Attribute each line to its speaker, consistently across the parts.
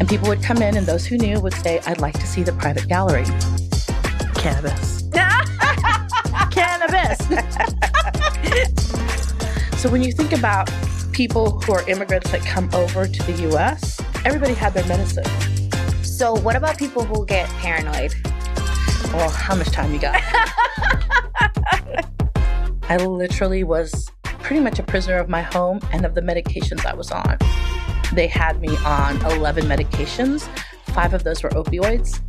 Speaker 1: And people would come in, and those who knew would say, I'd like to see the private gallery. Cannabis. Cannabis. So when you think about people who are immigrants that come over to the U.S., everybody had their medicine.
Speaker 2: So what about people who get paranoid?
Speaker 1: Well, how much time you got? I literally was pretty much a prisoner of my home and of the medications I was on. They had me on 11 medications. 5 of those were opioids.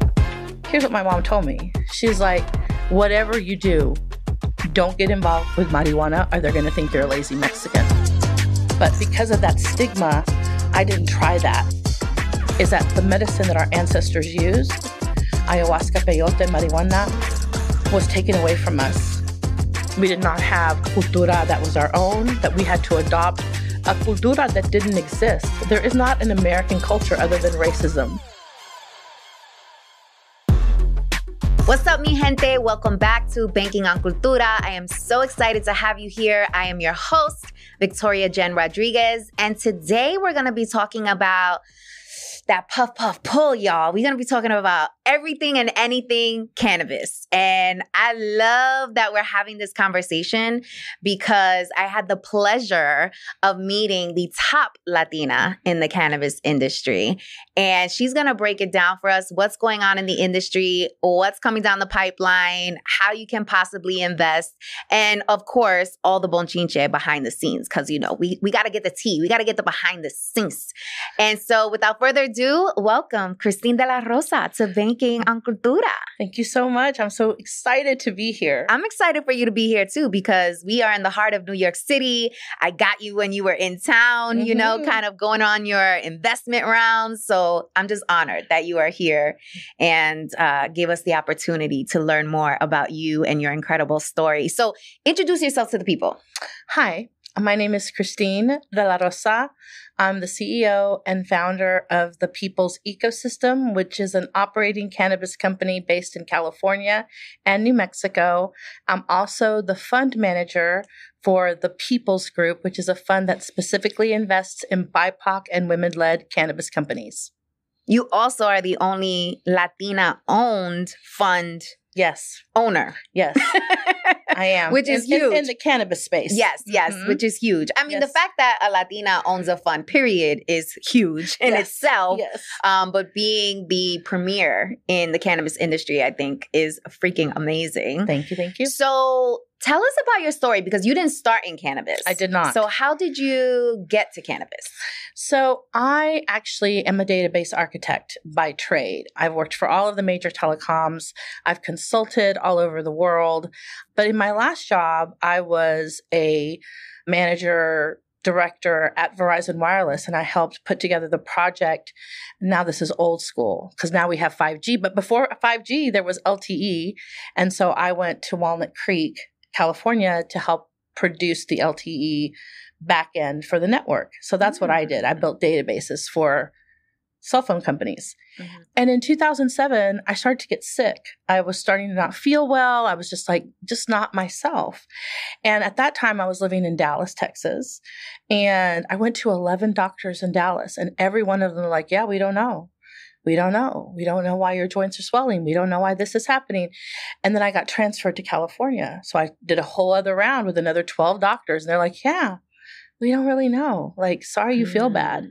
Speaker 1: Here's what my mom told me. She's like, whatever you do, don't get involved with marijuana or they're going to think you're a lazy Mexican. But because of that stigma, I didn't try that. Is that the medicine that our ancestors used, ayahuasca, peyote, marijuana, was taken away from us. We did not have cultura that was our own, that we had to adopt a cultura that didn't exist. There is not an American culture other than racism.
Speaker 2: What's up, mi gente? Welcome back to Banking on Cultura. I am so excited to have you here. I am your host, Victoria Jenn Rodriguez, and today we're going to be talking about that puff, puff, pull, y'all. We're going to be talking about everything and anything cannabis. And I love that we're having this conversation because I had the pleasure of meeting the top Latina in the cannabis industry. And she's going to break it down for us, what's going on in the industry, what's coming down the pipeline, how you can possibly invest, and of course, all the bonchinche behind the scenes. Because, you know, we got to get the tea. We got to get the behind the scenes. And so without further ado, welcome Christine de la Rosa to Banking on Cultura.
Speaker 1: Thank you so much. I'm so excited to be here.
Speaker 2: I'm excited for you to be here too, because we are in the heart of New York City. I got you when you were in town, you know, kind of going on your investment rounds. So I'm just honored that you are here and gave us the opportunity to learn more about you and your incredible story. So introduce yourself to the people.
Speaker 1: Hi, my name is Christine de la Rosa. I'm the CEO and founder of the People's Ecosystem, which is an operating cannabis company based in California and New Mexico. I'm also the fund manager for the People's Group, which is a fund that specifically invests in BIPOC and women-led cannabis companies.
Speaker 2: You also are the only Latina-owned fund owner.
Speaker 1: Yes, I am.
Speaker 2: Which is huge.
Speaker 1: In the cannabis space.
Speaker 2: Yes, which is huge. I mean, the fact that a Latina owns a fund, period, is huge in itself.
Speaker 1: Yes.
Speaker 2: But being the premier in the cannabis industry, I think, is freaking amazing.
Speaker 1: Thank you.
Speaker 2: So tell us about your story, because you didn't start in cannabis.
Speaker 1: I did not.
Speaker 2: So how did you get to cannabis?
Speaker 1: So I actually am a database architect by trade. I've worked for all of the major telecoms. I've consulted all over the world. But in my last job, I was a manager director at Verizon Wireless, and I helped put together the project. Now this is old school because now we have 5G. But before 5G, there was LTE. And so I went to Walnut Creek, California, to help produce the LTE backend for the network. So that's what I did. I built databases for cell phone companies. And in 2007, I started to get sick. I was starting to not feel well. I was just not myself. And at that time, I was living in Dallas, Texas. And I went to 11 doctors in Dallas, and every one of them were like, yeah, we don't know. We don't know. We don't know why your joints are swelling. We don't know why this is happening. And then I got transferred to California. So I did a whole other round with another 12 doctors. And they're like, yeah, we don't really know. Like, sorry you feel bad.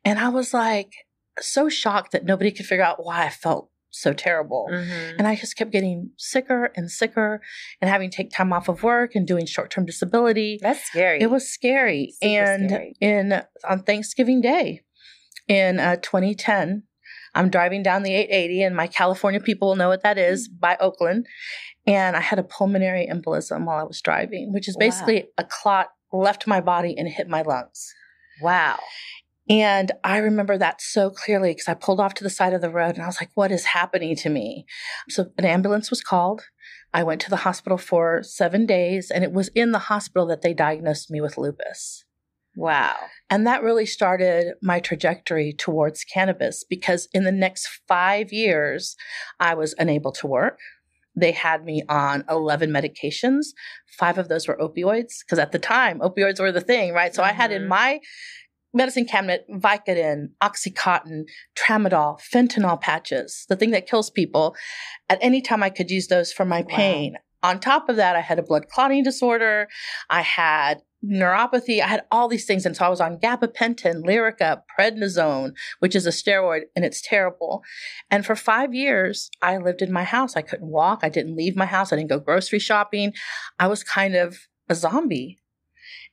Speaker 1: And I was like, so shocked that nobody could figure out why I felt so terrible. And I just kept getting sicker and sicker and having to take time off of work and doing short-term disability.
Speaker 2: That's scary.
Speaker 1: It was scary.
Speaker 2: Super scary.
Speaker 1: On Thanksgiving Day in 2010, I'm driving down the 880, and my California people will know what that is, by Oakland. And I had a pulmonary embolism while I was driving, which is basically a clot left my body and hit my lungs.
Speaker 2: Wow.
Speaker 1: And I remember that so clearly because I pulled off to the side of the road and I was like, what is happening to me? So an ambulance was called. I went to the hospital for 7 days, and it was in the hospital that they diagnosed me with lupus.
Speaker 2: Wow.
Speaker 1: And that really started my trajectory towards cannabis, because in the next 5 years, I was unable to work. They had me on 11 medications. 5 of those were opioids, because at the time, opioids were the thing, right? So I had in my medicine cabinet, Vicodin, Oxycontin, Tramadol, fentanyl patches, the thing that kills people. At any time I could use those for my pain. Wow. On top of that, I had a blood clotting disorder. I had neuropathy. I had all these things. And so I was on gabapentin, Lyrica, prednisone, which is a steroid, and it's terrible. And for 5 years, I lived in my house. I couldn't walk. I didn't leave my house. I didn't go grocery shopping. I was kind of a zombie.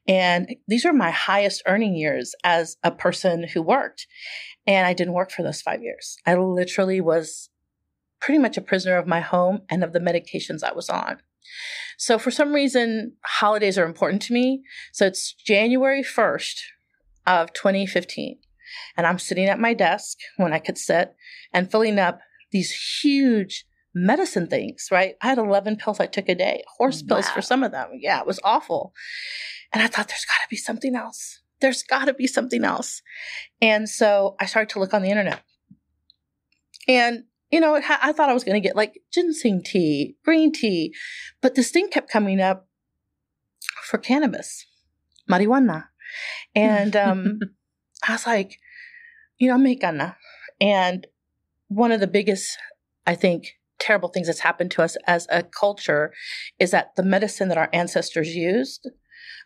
Speaker 1: And these were my highest earning years as a person who worked. And I didn't work for those 5 years. I literally was pretty much a prisoner of my home and of the medications I was on. So for some reason, holidays are important to me. So it's January 1st of 2015. And I'm sitting at my desk when I could sit and filling up these huge medicine things, right? I had 11 pills I took a day, horse pills for some of them. Yeah, it was awful. And I thought, there's got to be something else. There's got to be something else. And so I started to look on the internet. And I thought I was going to get like ginseng tea, green tea, but this thing kept coming up for cannabis, marijuana. And I was like, mexicana. And one of the biggest, I think, terrible things that's happened to us as a culture is that the medicine that our ancestors used,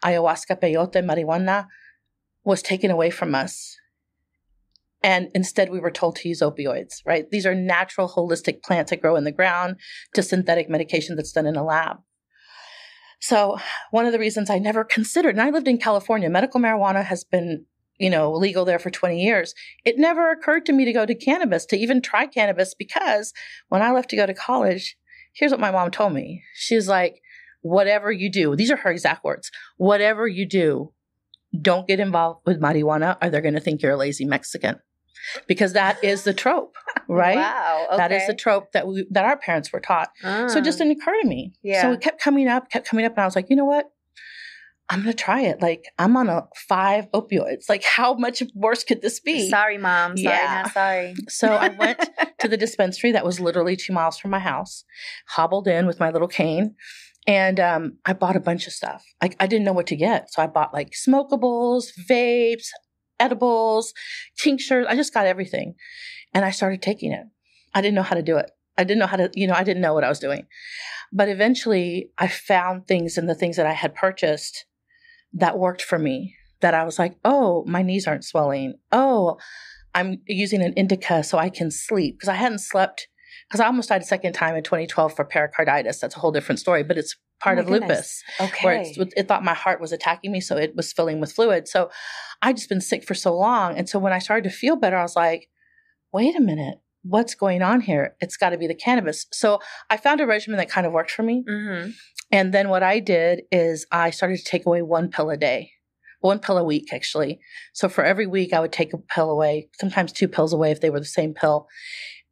Speaker 1: ayahuasca, peyote, marijuana, was taken away from us. And instead, we were told to use opioids, right? These are natural, holistic plants that grow in the ground to synthetic medication that's done in a lab. So one of the reasons I never considered, and I lived in California, medical marijuana has been, legal there for 20 years. It never occurred to me to go to cannabis, to even try cannabis, because when I left to go to college, here's what my mom told me. She's like, whatever you do, these are her exact words, whatever you do, don't get involved with marijuana or they're going to think you're a lazy Mexican. Because that is the trope, right?
Speaker 2: Wow. Okay.
Speaker 1: That is the trope that our parents were taught. So it just didn't occur to me. Yeah. So it kept coming up. And I was like, you know what? I'm going to try it. Like, I'm on 5 opioids. Like, how much worse could this be?
Speaker 2: Sorry, Mom. Sorry, not sorry.
Speaker 1: So I went to the dispensary that was literally 2 miles from my house, hobbled in with my little cane. And I bought a bunch of stuff. I didn't know what to get. So I bought like smokables, vapes, edibles, tinctures. I just got everything. And I started taking it. I didn't know how to do it. I didn't know how to, I didn't know what I was doing. But eventually I found things in the things that I had purchased that worked for me, that I was like, oh, my knees aren't swelling. Oh, I'm using an indica so I can sleep, because I hadn't slept, because I almost died a second time in 2012 for pericarditis. That's a whole different story, but it's part of lupus.
Speaker 2: Okay.
Speaker 1: Where it thought my heart was attacking me, so it was filling with fluid. So I'd just been sick for so long. And so when I started to feel better, I was like, wait a minute, what's going on here? It's got to be the cannabis. So I found a regimen that kind of worked for me. Mm-hmm. And then what I did is I started to take away 1 pill a day. 1 pill a week, actually. So for every week, I would take a pill away, sometimes 2 pills away if they were the same pill.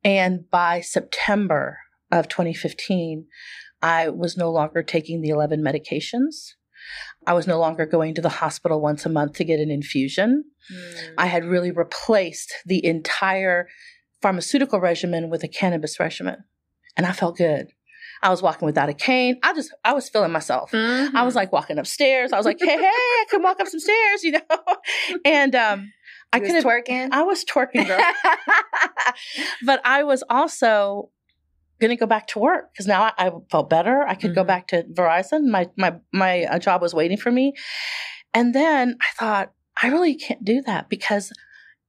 Speaker 1: And by September of 2015, I was no longer taking the 11 medications. I was no longer going to the hospital once a month to get an infusion. I had really replaced the entire pharmaceutical regimen with a cannabis regimen. And I felt good. I was walking without a cane. I was feeling myself. Mm-hmm. I was like walking upstairs. I was like, hey, I can walk up some stairs, And I could have
Speaker 2: twerking.
Speaker 1: I was twerking, girl. But I was also going to go back to work because now I felt better. I could go back to Verizon. My job was waiting for me. And then I thought, I really can't do that, because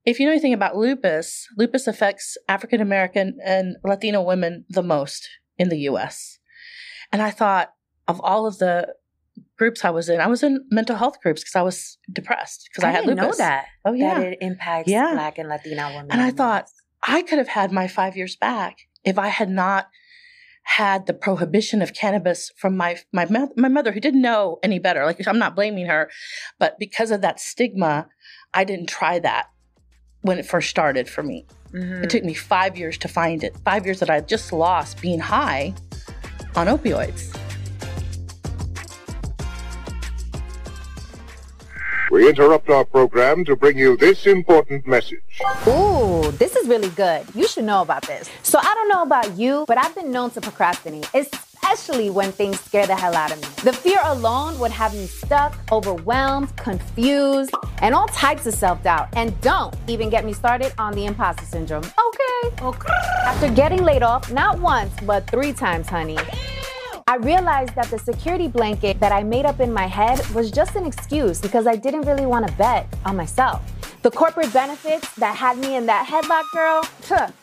Speaker 1: if you know anything about lupus affects African American and Latino women the most in the U.S. And I thought, of all of the groups I was in mental health groups because I was depressed because I had lupus.
Speaker 2: I didn't know that.
Speaker 1: Oh, yeah.
Speaker 2: That it impacts Black and Latina women.
Speaker 1: And I thought, I could have had my 5 years back if I had not had the prohibition of cannabis from my mother, who didn't know any better. Like, I'm not blaming her, but because of that stigma, I didn't try that when it first started for me. Mm-hmm. It took me 5 years to find it. 5 years that I just lost being high on opioids.
Speaker 3: We interrupt our program to bring you this important message.
Speaker 2: Ooh, this is really good. You should know about this. So I don't know about you, but I've been known to procrastinate, especially especially when things scare the hell out of me. The fear alone would have me stuck, overwhelmed, confused, and all types of self-doubt. And don't even get me started on the imposter syndrome. Okay. After getting laid off, not once, but 3 times, honey, I realized that the security blanket that I made up in my head was just an excuse because I didn't really want to bet on myself. The corporate benefits that had me in that headlock, girl,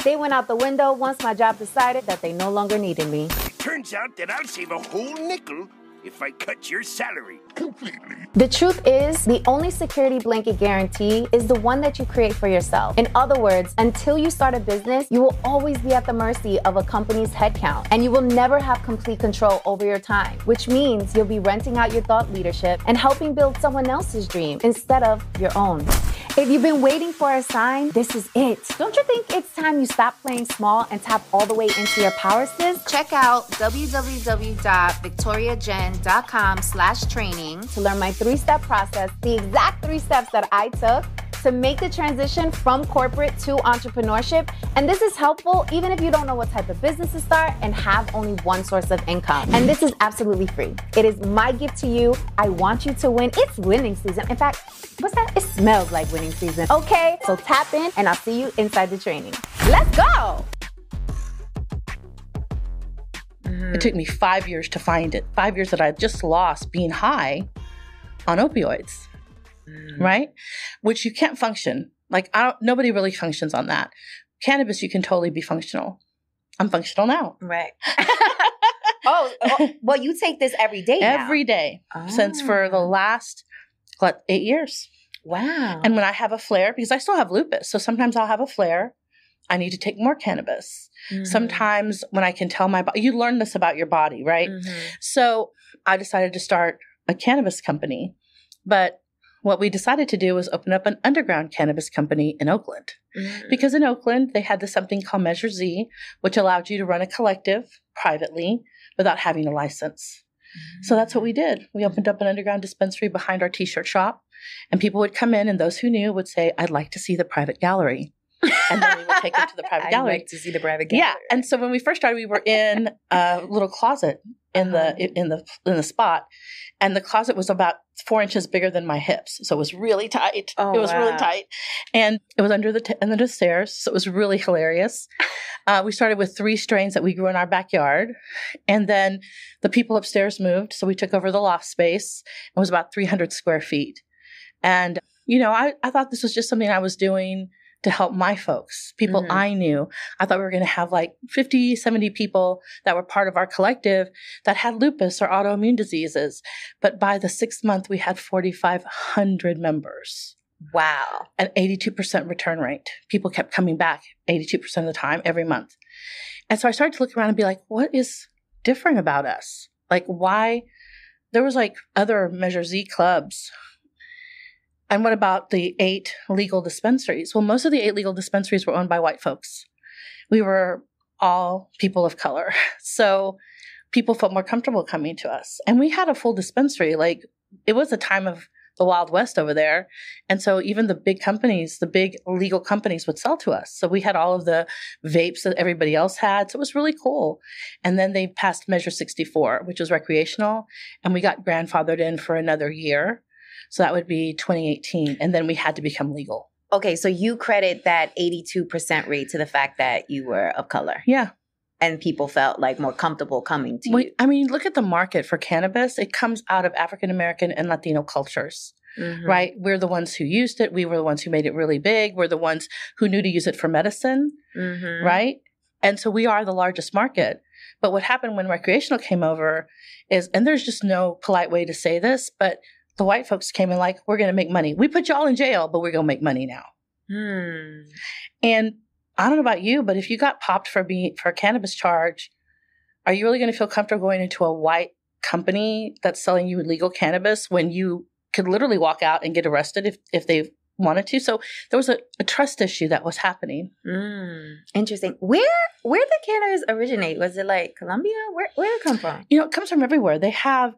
Speaker 2: they went out the window once my job decided that they no longer needed me.
Speaker 4: Turns out that I'll save a whole nickel if I cut your salary completely.
Speaker 2: The truth is, the only security blanket guarantee is the one that you create for yourself. In other words, until you start a business, you will always be at the mercy of a company's headcount, and you will never have complete control over your time, which means you'll be renting out your thought leadership and helping build someone else's dream instead of your own. If you've been waiting for a sign, this is it. Don't you think it's time you stop playing small and tap all the way into your power, sis? Check out www.victoriajen.com/training to learn my 3-step process, the exact 3 steps that I took to make the transition from corporate to entrepreneurship. And this is helpful even if you don't know what type of business to start and have only one source of income. And this is absolutely free. It is my gift to you. I want you to win. It's winning season. In fact, what's that? It smells like winning season. Okay, so tap in and I'll see you inside the training. Let's go.
Speaker 1: It took me 5 years to find it. 5 years that I just lost being high on opioids, right? Which you can't function. Like, nobody really functions on that. Cannabis, you can totally be functional. I'm functional now.
Speaker 2: Right. Well, you take this every day now.
Speaker 1: Every day. Since for the last, 8 years.
Speaker 2: Wow.
Speaker 1: And when I have a flare, because I still have lupus, so sometimes I'll have a flare, I need to take more cannabis. Sometimes when I can tell my body, you learn this about your body, right? So I decided to start a cannabis company. But what we decided to do was open up an underground cannabis company in Oakland. Because in Oakland, they had something called Measure Z, which allowed you to run a collective privately without having a license. So that's what we did. We opened up an underground dispensary behind our t-shirt shop. And people would come in, and those who knew would say, "I'd like to see the private gallery." And then we would take them to the private gallery.
Speaker 2: I'd like to see the private gallery.
Speaker 1: Yeah. And so when we first started, we were in a little closet in the spot. And the closet was about 4 inches bigger than my hips. So it was really tight. It was really tight. And it was under the stairs. So it was really hilarious. We started with 3 strains that we grew in our backyard. And then the people upstairs moved. So we took over the loft space. It was about 300 square feet. And, I thought this was just something I was doing to help my folks, people I knew. I thought we were going to have 50, 70 people that were part of our collective that had lupus or autoimmune diseases. But by the 6th month, we had 4,500 members.
Speaker 2: Wow.
Speaker 1: An 82% return rate. People kept coming back 82% of the time, every month. And so I started to look around and be like, what is different about us? Why? There was other Measure Z clubs. And what about the 8 legal dispensaries? Well, most of the 8 legal dispensaries were owned by white folks. We were all people of color. So people felt more comfortable coming to us. And we had a full dispensary. It was a time of the Wild West over there. And so even the big companies, the big legal companies would sell to us. So we had all of the vapes that everybody else had. So it was really cool. And then they passed Measure 64, which was recreational. And we got grandfathered in for another year. So that would be 2018. And then we had to become legal.
Speaker 2: Okay, so you credit that 82% rate to the fact that you were of color.
Speaker 1: Yeah.
Speaker 2: And people felt more comfortable coming to you.
Speaker 1: I mean, look at the market for cannabis. It comes out of African American and Latino cultures, right? We're the ones who used it. We were the ones who made it really big. We're the ones who knew to use it for medicine, right? And so we are the largest market. But what happened when recreational came over is, and there's just no polite way to say this, but the white folks came in we're going to make money. We put y'all in jail, but we're going to make money now. And I don't know about you, but if you got popped for a cannabis charge, are you really going to feel comfortable going into a white company that's selling you legal cannabis when you could literally walk out and get arrested if they wanted to? So there was a trust issue that was happening.
Speaker 2: Interesting. Where did cannabis originate? Was it Colombia? Where did it come from?
Speaker 1: It comes from everywhere. They have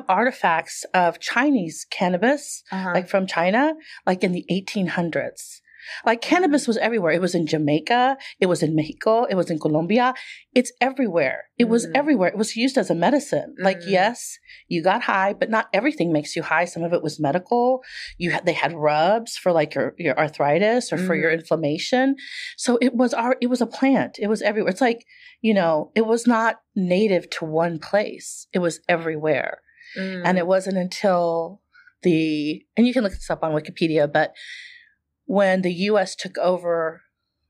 Speaker 1: artifacts of Chinese cannabis, from China, in the 1800s. Like cannabis was everywhere. It was in Jamaica. It was in Mexico. It was in Colombia. It's everywhere. It was everywhere. It was used as a medicine. Like, yes, you got high, but not everything makes you high. Some of it was medical. They had rubs for like your arthritis or for your inflammation. So it was a plant. It was everywhere. It's like, it was not native to one place. It was everywhere. And it wasn't until and you can look this up on Wikipedia, but when the U.S. took over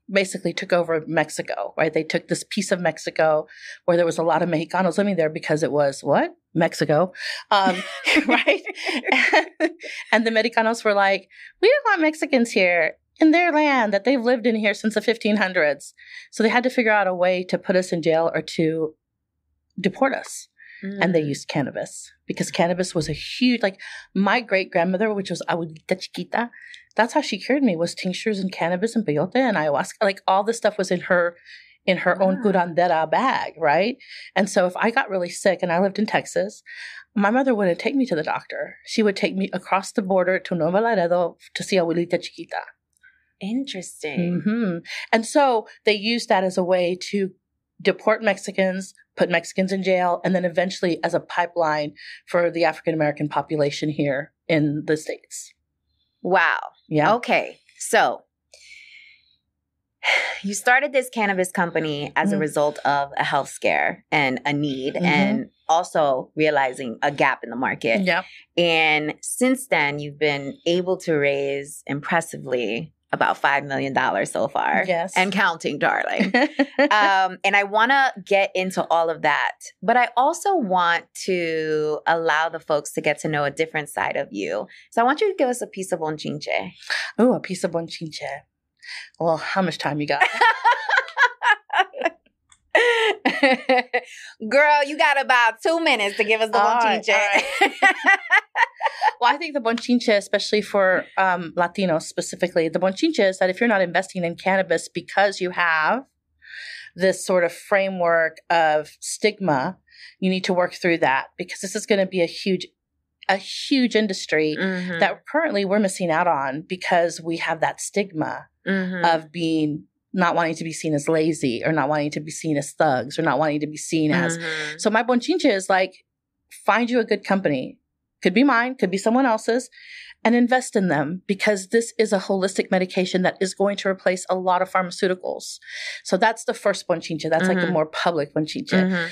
Speaker 1: Mexico, right? They took this piece of Mexico where there was a lot of Mexicanos living there because it was what? Mexico. Right? And the Mexicanos were like, we don't want Mexicans here in their land that they've lived in here since the 1500s. So they had to figure out a way to put us in jail or to deport us. And they used cannabis because cannabis was a huge, like my great grandmother, which was abuelita chiquita, that's how she cured me, was tinctures and cannabis and peyote and ayahuasca. Like all this stuff was in her own curandera bag, right? And so if I got really sick and I lived in Texas, my mother wouldn't take me to the doctor. She would take me across the border to Nuevo Laredo to see abuelita chiquita.
Speaker 2: Interesting.
Speaker 1: And so they used that as a way to deport Mexicans, put Mexicans in jail, and then eventually as a pipeline for the African-American population here in the States.
Speaker 2: Wow.
Speaker 1: Yeah.
Speaker 2: Okay. So you started this cannabis company as a result of a health scare and a need and also realizing a gap in the market.
Speaker 1: Yeah.
Speaker 2: And since then, you've been able to raise impressively about $5 million so far.
Speaker 1: Yes.
Speaker 2: And counting, darling. And I want to get into all of that. But I also want to allow the folks to get to know a different side of you. So I want you to give us a piece of bonchinche.
Speaker 1: Oh, a piece of bonchinche. Well, how much time you got?
Speaker 2: Girl, you got about 2 minutes to give us the bonchinche.
Speaker 1: All right. Well, I think the bonchinche, especially for Latinos specifically, the bonchinche is that if you're not investing in cannabis because you have this sort of framework of stigma, you need to work through that because this is going to be a huge industry that currently we're missing out on because we have that stigma of not wanting to be seen as lazy or not wanting to be seen as thugs or not wanting to be seen as. So my bonchinche is like, find you a good company. Could be mine, could be someone else's, and invest in them because this is a holistic medication that is going to replace a lot of pharmaceuticals. So that's the first bonchinche. That's like the more public bonchinche.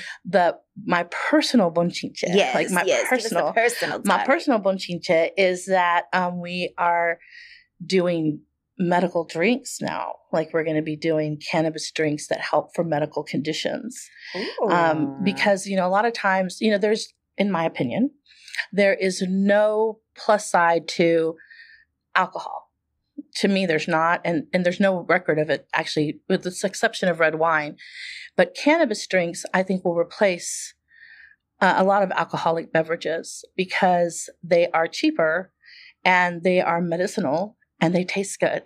Speaker 1: My personal bonchinche, my personal bonchinche is that we are doing medical drinks now. Like we're going to be doing cannabis drinks that help for medical conditions. Because, a lot of times, there's, in my opinion, there is no plus side to alcohol. To me, there's not, and there's no record of it, actually, with the exception of red wine. But cannabis drinks, I think, will replace a lot of alcoholic beverages because they are cheaper and they are medicinal and they taste good.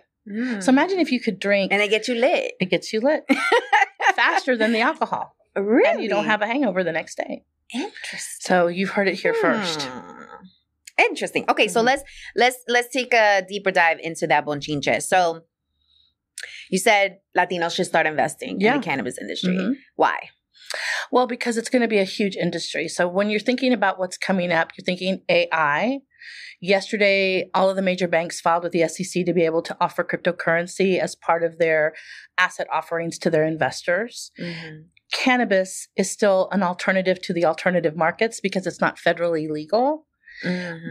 Speaker 1: So imagine if you could drink.
Speaker 2: And they get you lit.
Speaker 1: It gets you lit faster than the alcohol.
Speaker 2: Really?
Speaker 1: And you don't have a hangover the next day.
Speaker 2: Interesting.
Speaker 1: So you've heard it here first.
Speaker 2: Interesting. Okay, so let's take a deeper dive into that bonchinche. So you said Latinos should start investing in the cannabis industry. Why?
Speaker 1: Well, because it's going to be a huge industry. So when you're thinking about what's coming up, you're thinking AI. Yesterday, all of the major banks filed with the SEC to be able to offer cryptocurrency as part of their asset offerings to their investors. Cannabis is still an alternative to the alternative markets because it's not federally legal,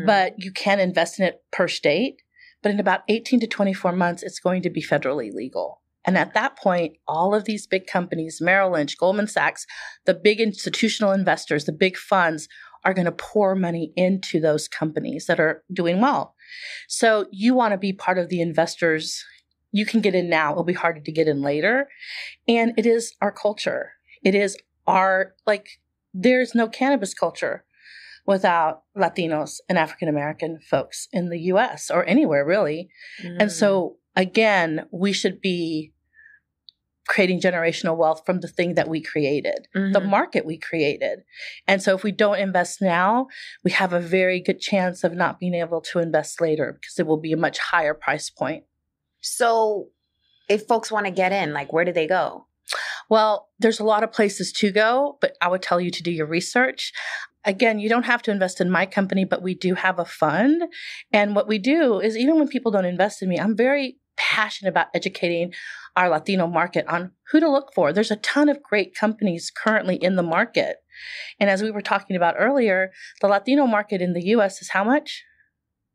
Speaker 1: but you can invest in it per state. But in about 18 to 24 months, it's going to be federally legal. And at that point, all of these big companies, Merrill Lynch, Goldman Sachs, the big institutional investors, the big funds are going to pour money into those companies that are doing well. So you want to be part of the investors. You can get in now. It'll be harder to get in later. And it is our culture. It is there's no cannabis culture without Latinos and African-American folks in the U.S. or anywhere really. And so again, we should be creating generational wealth from the thing that we created, the market we created. And so if we don't invest now, we have a very good chance of not being able to invest later because it will be a much higher price point.
Speaker 2: So if folks want to get in, like, where do they go?
Speaker 1: Well, there's a lot of places to go, but I would tell you to do your research. Again, you don't have to invest in my company, but we do have a fund. And what we do is even when people don't invest in me, I'm very passionate about educating our Latino market on who to look for. There's a ton of great companies currently in the market. And as we were talking about earlier, the Latino market in the U.S. is how much?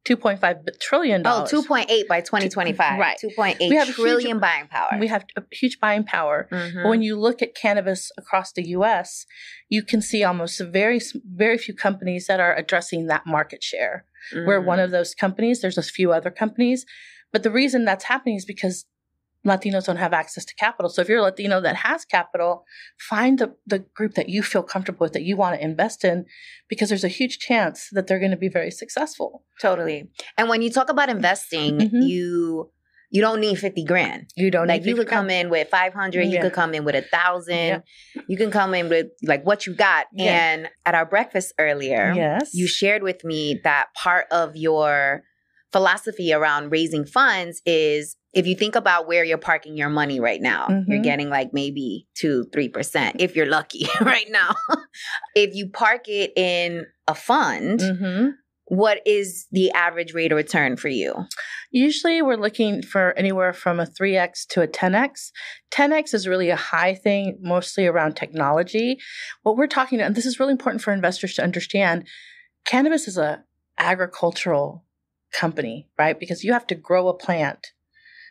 Speaker 1: $2.5 trillion.
Speaker 2: Oh, 2.8 by 2025.
Speaker 1: Right.
Speaker 2: 2.8 trillion buying power.
Speaker 1: We have a huge buying power.
Speaker 2: Mm-hmm.
Speaker 1: But when you look at cannabis across the U.S., you can see almost very, very few companies that are addressing that market share.
Speaker 2: Mm-hmm.
Speaker 1: We're one of those companies. There's a few other companies. But the reason that's happening is because Latinos don't have access to capital. So if you're a Latino that has capital, find the group that you feel comfortable with, that you want to invest in, because there's a huge chance that they're going to be very successful.
Speaker 2: Totally. And when you talk about investing,
Speaker 1: Mm-hmm.
Speaker 2: you don't need 50 grand.
Speaker 1: You don't
Speaker 2: Like
Speaker 1: need
Speaker 2: you could come in with 500, you
Speaker 1: Yeah.
Speaker 2: could come in with 1,000,
Speaker 1: Yeah.
Speaker 2: you can come in with like what you got.
Speaker 1: Yeah.
Speaker 2: And at our breakfast earlier,
Speaker 1: Yes.
Speaker 2: you shared with me that part of your philosophy around raising funds is if you think about where you're parking your money right now,
Speaker 1: Mm-hmm.
Speaker 2: you're getting like maybe 2-3% if you're lucky right now. If you park it in a fund,
Speaker 1: Mm-hmm.
Speaker 2: what is the average rate of return for you?
Speaker 1: Usually we're looking for anywhere from a 3x to a 10x. 10x is really a high thing, mostly around technology. What we're talking about, and this is really important for investors to understand, cannabis is a agricultural company, right? Because you have to grow a plant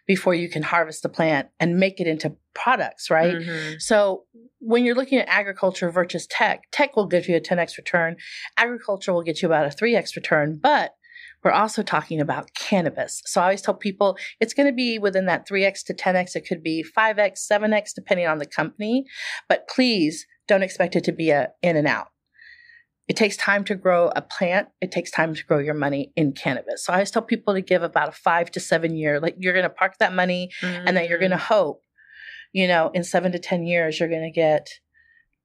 Speaker 1: before you can harvest the plant and make it into products, right?
Speaker 2: Mm-hmm.
Speaker 1: So when you're looking at agriculture versus tech will give you a 10x return. Agriculture will get you about a 3x return, but we're also talking about cannabis. So I always tell people it's going to be within that 3x to 10x. It could be 5x, 7x, depending on the company. But please don't expect it to be a in and out. It takes time to grow a plant. It takes time to grow your money in cannabis. So I always tell people to give about a 5 to 7 year, like you're going to park that money and then you're going to hope, in 7 to 10 years, you're going to get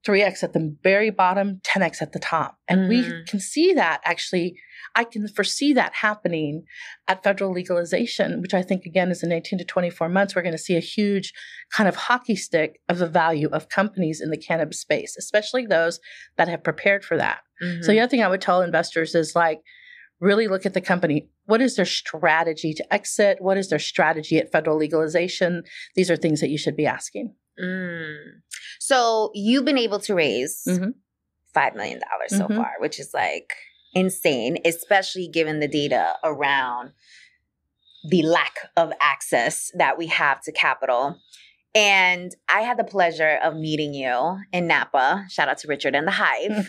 Speaker 1: 3x at the very bottom, 10x at the top. And we can see that actually, I can foresee that happening at federal legalization, which I think, again, is in 18 to 24 months. We're going to see a huge kind of hockey stick of the value of companies in the cannabis space, especially those that have prepared for that.
Speaker 2: Mm-hmm.
Speaker 1: So the other thing I would tell investors is like, really look at the company. What is their strategy to exit? What is their strategy at federal legalization? These are things that you should be asking.
Speaker 2: So you've been able to raise
Speaker 1: Mhm.
Speaker 2: $5 million so
Speaker 1: Mhm.
Speaker 2: far, which is like insane, especially given the data around the lack of access that we have to capital. And I had the pleasure of meeting you in Napa. Shout out to Richard and the Hive.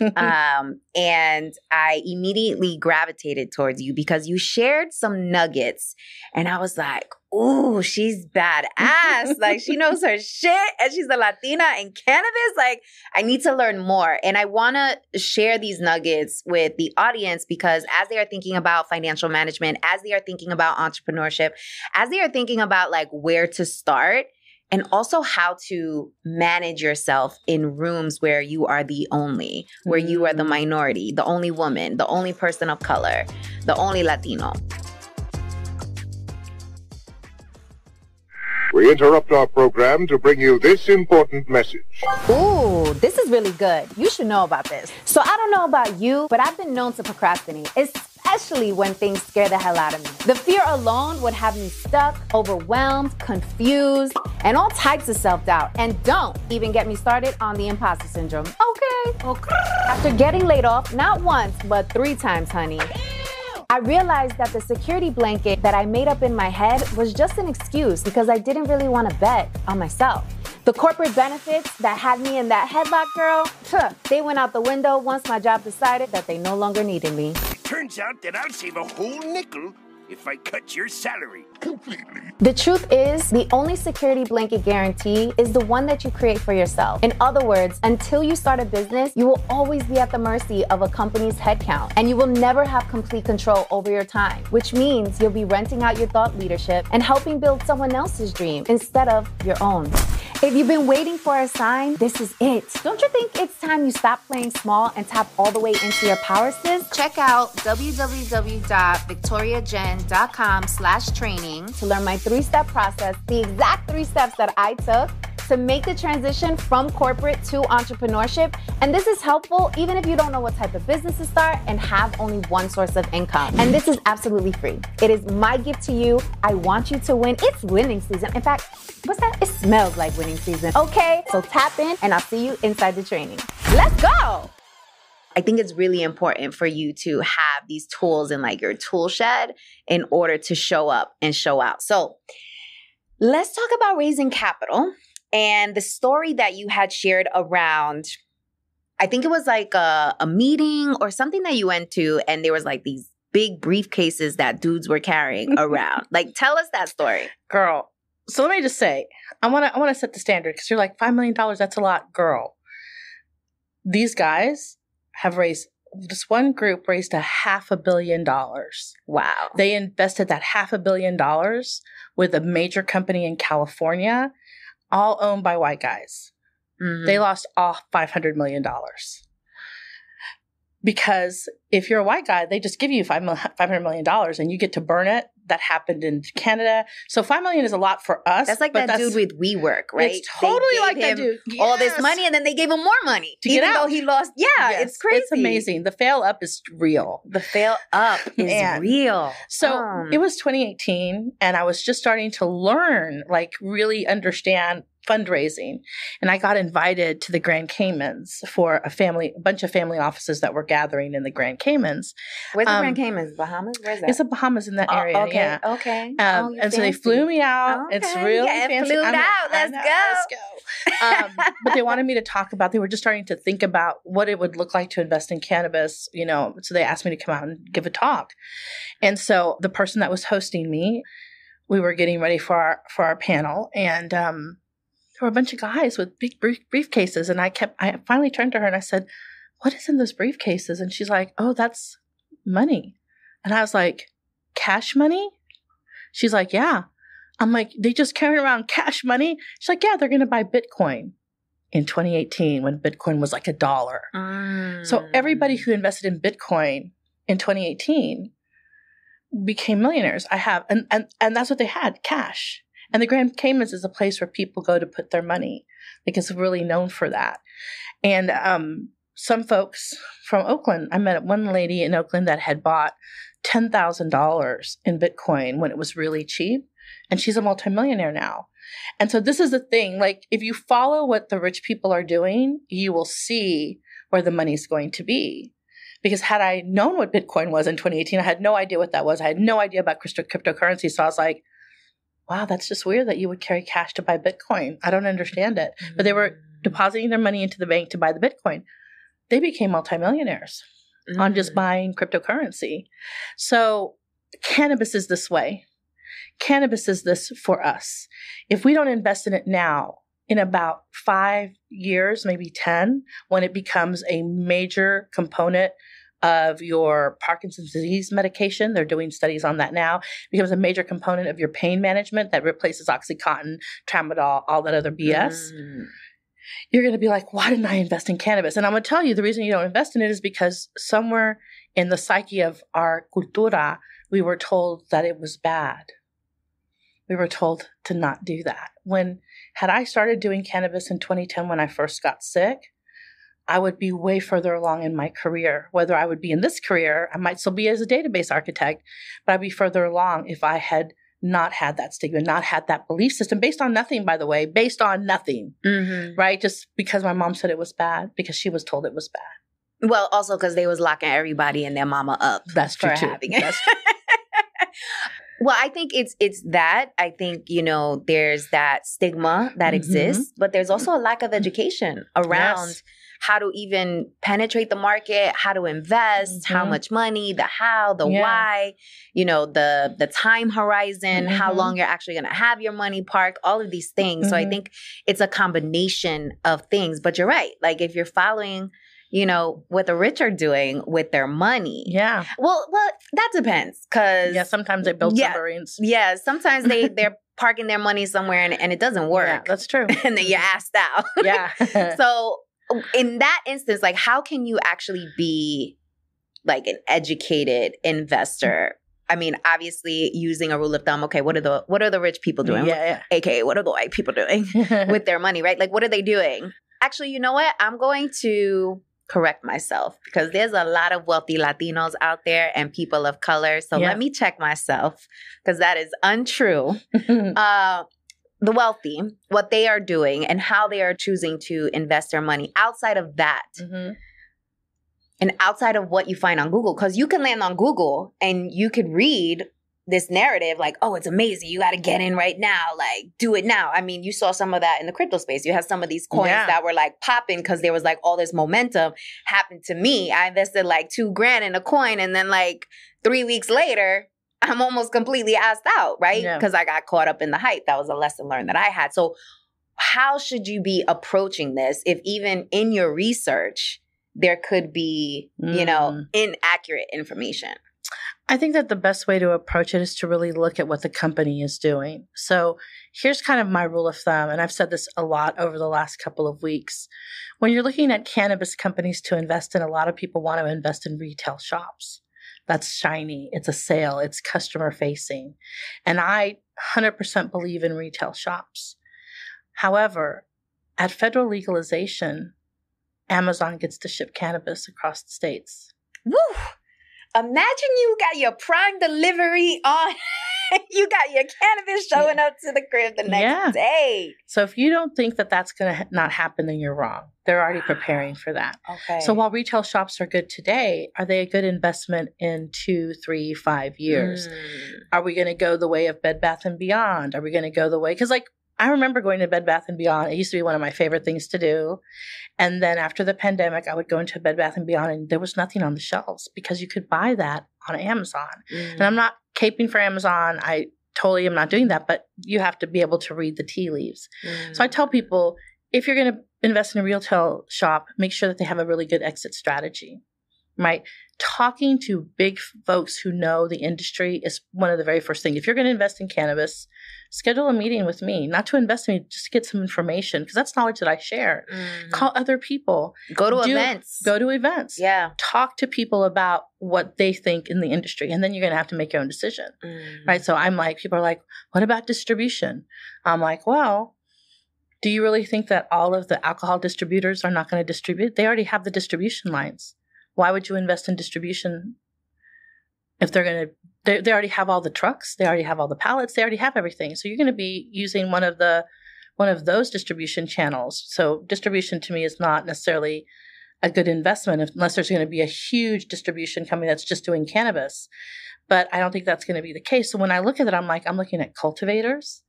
Speaker 2: And I immediately gravitated towards you because you shared some nuggets. And I was like, ooh, she's badass. Like, she knows her shit. And she's a Latina in cannabis. Like, I need to learn more. And I want to share these nuggets with the audience because as they are thinking about financial management, as they are thinking about entrepreneurship, as they are thinking about like where to start, and also how to manage yourself in rooms where you are the only, where you are the minority, the only woman, the only person of color, the only Latino.
Speaker 3: We interrupt our program to bring you this important message.
Speaker 5: Ooh, this is really good. You should know about this. So I don't know about you, but I've been known to procrastinate, especially when things scare the hell out of me. The fear alone would have me stuck, overwhelmed, confused, and all types of self-doubt. And don't even get me started on the imposter syndrome. Okay. After getting laid off, not once, but 3 times, honey, I realized that the security blanket that I made up in my head was just an excuse because I didn't really want to bet on myself. The corporate benefits that had me in that headlock, girl, they went out the window once my job decided that they no longer needed me.
Speaker 4: Turns out that I'll save a whole nickel if I cut your salary completely.
Speaker 5: The truth is, the only security blanket guarantee is the one that you create for yourself. In other words, until you start a business, you will always be at the mercy of a company's headcount, and you will never have complete control over your time, which means you'll be renting out your thought leadership and helping build someone else's dream instead of your own. If you've been waiting for a sign, this is it. Don't you think it's time you stop playing small and tap all the way into your power, sis?
Speaker 2: Check out www.victoriajen.com jenn.com/training
Speaker 5: to learn my 3-step process, the exact 3 steps that I took to make the transition from corporate to entrepreneurship. And this is helpful even if you don't know what type of business to start and have only one source of income. And this is absolutely free. It is my gift to you. I want you to win. It's winning season. In fact, what's that? It smells like winning season. Okay, so tap in and I'll see you inside the training. Let's go.
Speaker 2: I think it's really important for you to have these tools in like your tool shed in order to show up and show out. So let's talk about raising capital and the story that you had shared around, I think it was like a meeting or something that you went to, and there was like these big briefcases that dudes were carrying around. Like, tell us that story.
Speaker 1: Girl. So let me just say, I want to set the standard because you're like, $5 million, that's a lot. Girl. These guys have raised, this one group raised $500 million.
Speaker 2: Wow.
Speaker 1: They invested that $500 million with a major company in California, all owned by white guys. Mm-hmm. They lost all $500 million. Because if you're a white guy, they just give you $500 million and you get to burn it. That happened in Canada. So $5 million is a lot for us.
Speaker 2: That's like that dude with WeWork, right?
Speaker 1: It's totally like that dude.
Speaker 2: All this money and then they gave him more money.
Speaker 1: To get out.
Speaker 2: Even though he lost. Yeah, yes, it's crazy.
Speaker 1: It's amazing. The fail up is real.
Speaker 2: The fail up is real.
Speaker 1: So it was 2018 and I was just starting to learn, like really understand fundraising. And I got invited to the Grand Caymans for a bunch of family offices that were gathering in the Grand Caymans.
Speaker 2: Where's the Grand Caymans? Bahamas? Where's that?
Speaker 1: It's the Bahamas in that area.
Speaker 2: Okay.
Speaker 1: Yeah.
Speaker 2: Okay.
Speaker 1: And so they flew me out.
Speaker 2: Okay.
Speaker 1: It's really fancy.
Speaker 2: Flew out. Let's go.
Speaker 1: But they wanted me to talk about, they were just starting to think about what it would look like to invest in cannabis, you know, so they asked me to come out and give a talk. And so the person that was hosting me, we were getting ready for our panel, and there were a bunch of guys with big briefcases. And I finally turned to her and I said, what is in those briefcases? And she's like, oh, that's money. And I was like, cash money? She's like, yeah. I'm like, they just carry around cash money? She's like, yeah, they're going to buy Bitcoin in 2018 when Bitcoin was like $1. So everybody who invested in Bitcoin in 2018 became millionaires. And that's what they had, cash. And the Grand Caymans is a place where people go to put their money. Like, it's really known for that. And some folks from Oakland, I met one lady in Oakland that had bought $10,000 in Bitcoin when it was really cheap. And she's a multimillionaire now. And so this is the thing. Like, if you follow what the rich people are doing, you will see where the money's going to be. Because had I known what Bitcoin was in 2018, I had no idea what that was. I had no idea about cryptocurrency. So I was like, wow, that's just weird that you would carry cash to buy Bitcoin. I don't understand it. Mm-hmm. But they were depositing their money into the bank to buy the Bitcoin. They became multimillionaires on just buying cryptocurrency. So cannabis is this way. Cannabis is this for us. If we don't invest in it now, in about 5 years, maybe 10, when it becomes a major component of your Parkinson's disease medication, they're doing studies on that now, it becomes a major component of your pain management that replaces Oxycontin, Tramadol, all that other BS. You're going to be like, why didn't I invest in cannabis? And I'm going to tell you the reason you don't invest in it is because somewhere in the psyche of our cultura, we were told that it was bad. We were told to not do that. Had I started doing cannabis in 2010 when I first got sick, I would be way further along in my career. Whether I would be in this career, I might still be as a database architect, but I'd be further along if I had not had that stigma, not had that belief system based on nothing, by the way, based on nothing, right? Just because my mom said it was bad, because she was told it was bad.
Speaker 2: Well, also because they was locking everybody and their mama up.
Speaker 1: That's true too.
Speaker 2: Well, I think it's that. I think, there's that stigma that exists, but there's also a lack of education around how to even penetrate the market, how to invest, how much money, the how, the why, the time horizon, how long you're actually going to have your money parked, all of these things. So I think it's a combination of things. But you're right. Like, if you're following what the rich are doing with their money.
Speaker 1: Yeah.
Speaker 2: Well, that depends. Cause
Speaker 1: sometimes they build submarines.
Speaker 2: Yeah. Sometimes they're parking their money somewhere and it doesn't work.
Speaker 1: Yeah, that's true.
Speaker 2: And then you're asked out.
Speaker 1: Yeah.
Speaker 2: So in that instance, like, how can you actually be like an educated investor? I mean, obviously using a rule of thumb, okay, what are the rich people doing?
Speaker 1: Yeah.
Speaker 2: AKA, what are the white people doing with their money, right? Like, what are they doing? Actually, you know what? I'm going to correct myself because there's a lot of wealthy Latinos out there and people of color. So let me check myself because that is untrue. The wealthy, what they are doing and how they are choosing to invest their money outside of that. And outside of what you find on Google, because you can land on Google and you could read this narrative like, oh, it's amazing. You got to get in right now. Like, do it now. I mean, you saw some of that in the crypto space. You had some of these coins that were like popping because there was like all this momentum happened to me. I invested like $2,000 in a coin. And then like 3 weeks later, I'm almost completely assed out, right? Because I got caught up in the hype. That was a lesson learned that I had. So how should you be approaching this if even in your research, there could be, you know, inaccurate information?
Speaker 1: I think that the best way to approach it is to really look at what the company is doing. So here's kind of my rule of thumb, and I've said this a lot over the last couple of weeks. When you're looking at cannabis companies to invest in, a lot of people want to invest in retail shops. That's shiny. It's a sale. It's customer facing. And I 100% believe in retail shops. However, at federal legalization, Amazon gets to ship cannabis across the states.
Speaker 2: Woo! Imagine you got your Prime delivery on. You got your cannabis showing up to the crib the next day.
Speaker 1: So if you don't think that that's going to not happen, then you're wrong. They're already preparing for that.
Speaker 2: Okay.
Speaker 1: So while retail shops are good today, are they a good investment in 2, 3, 5 years? Are we going to go the way of Bed Bath & Beyond? Are we going to go the way? Because like, I remember going to Bed Bath & Beyond. It used to be one of my favorite things to do. And then after the pandemic, I would go into Bed Bath & Beyond and there was nothing on the shelves because you could buy that on Amazon. And I'm not caping for Amazon. I totally am not doing that, but you have to be able to read the tea leaves. So I tell people, if you're going to invest in a retail shop, make sure that they have a really good exit strategy, right? Talking to big folks who know the industry is one of the very first things. If you're going to invest in cannabis, schedule a meeting with me, not to invest in me, just to get some information, because that's knowledge that I share. Call other people.
Speaker 2: Go to events.
Speaker 1: Go to events.
Speaker 2: Yeah.
Speaker 1: Talk to people about what they think in the industry, and then you're going to have to make your own decision, right? So I'm like, people are like, what about distribution? I'm like, well, do you really think that all of the alcohol distributors are not going to distribute? They already have the distribution lines. Why would you invest in distribution if they're going to, they already have all the trucks, they already have all the pallets, they already have everything. So you're going to be using one of those distribution channels. So distribution to me is not necessarily a good investment unless there's going to be a huge distribution company that's just doing cannabis. But I don't think that's going to be the case. So when I look at it, I'm looking at cultivators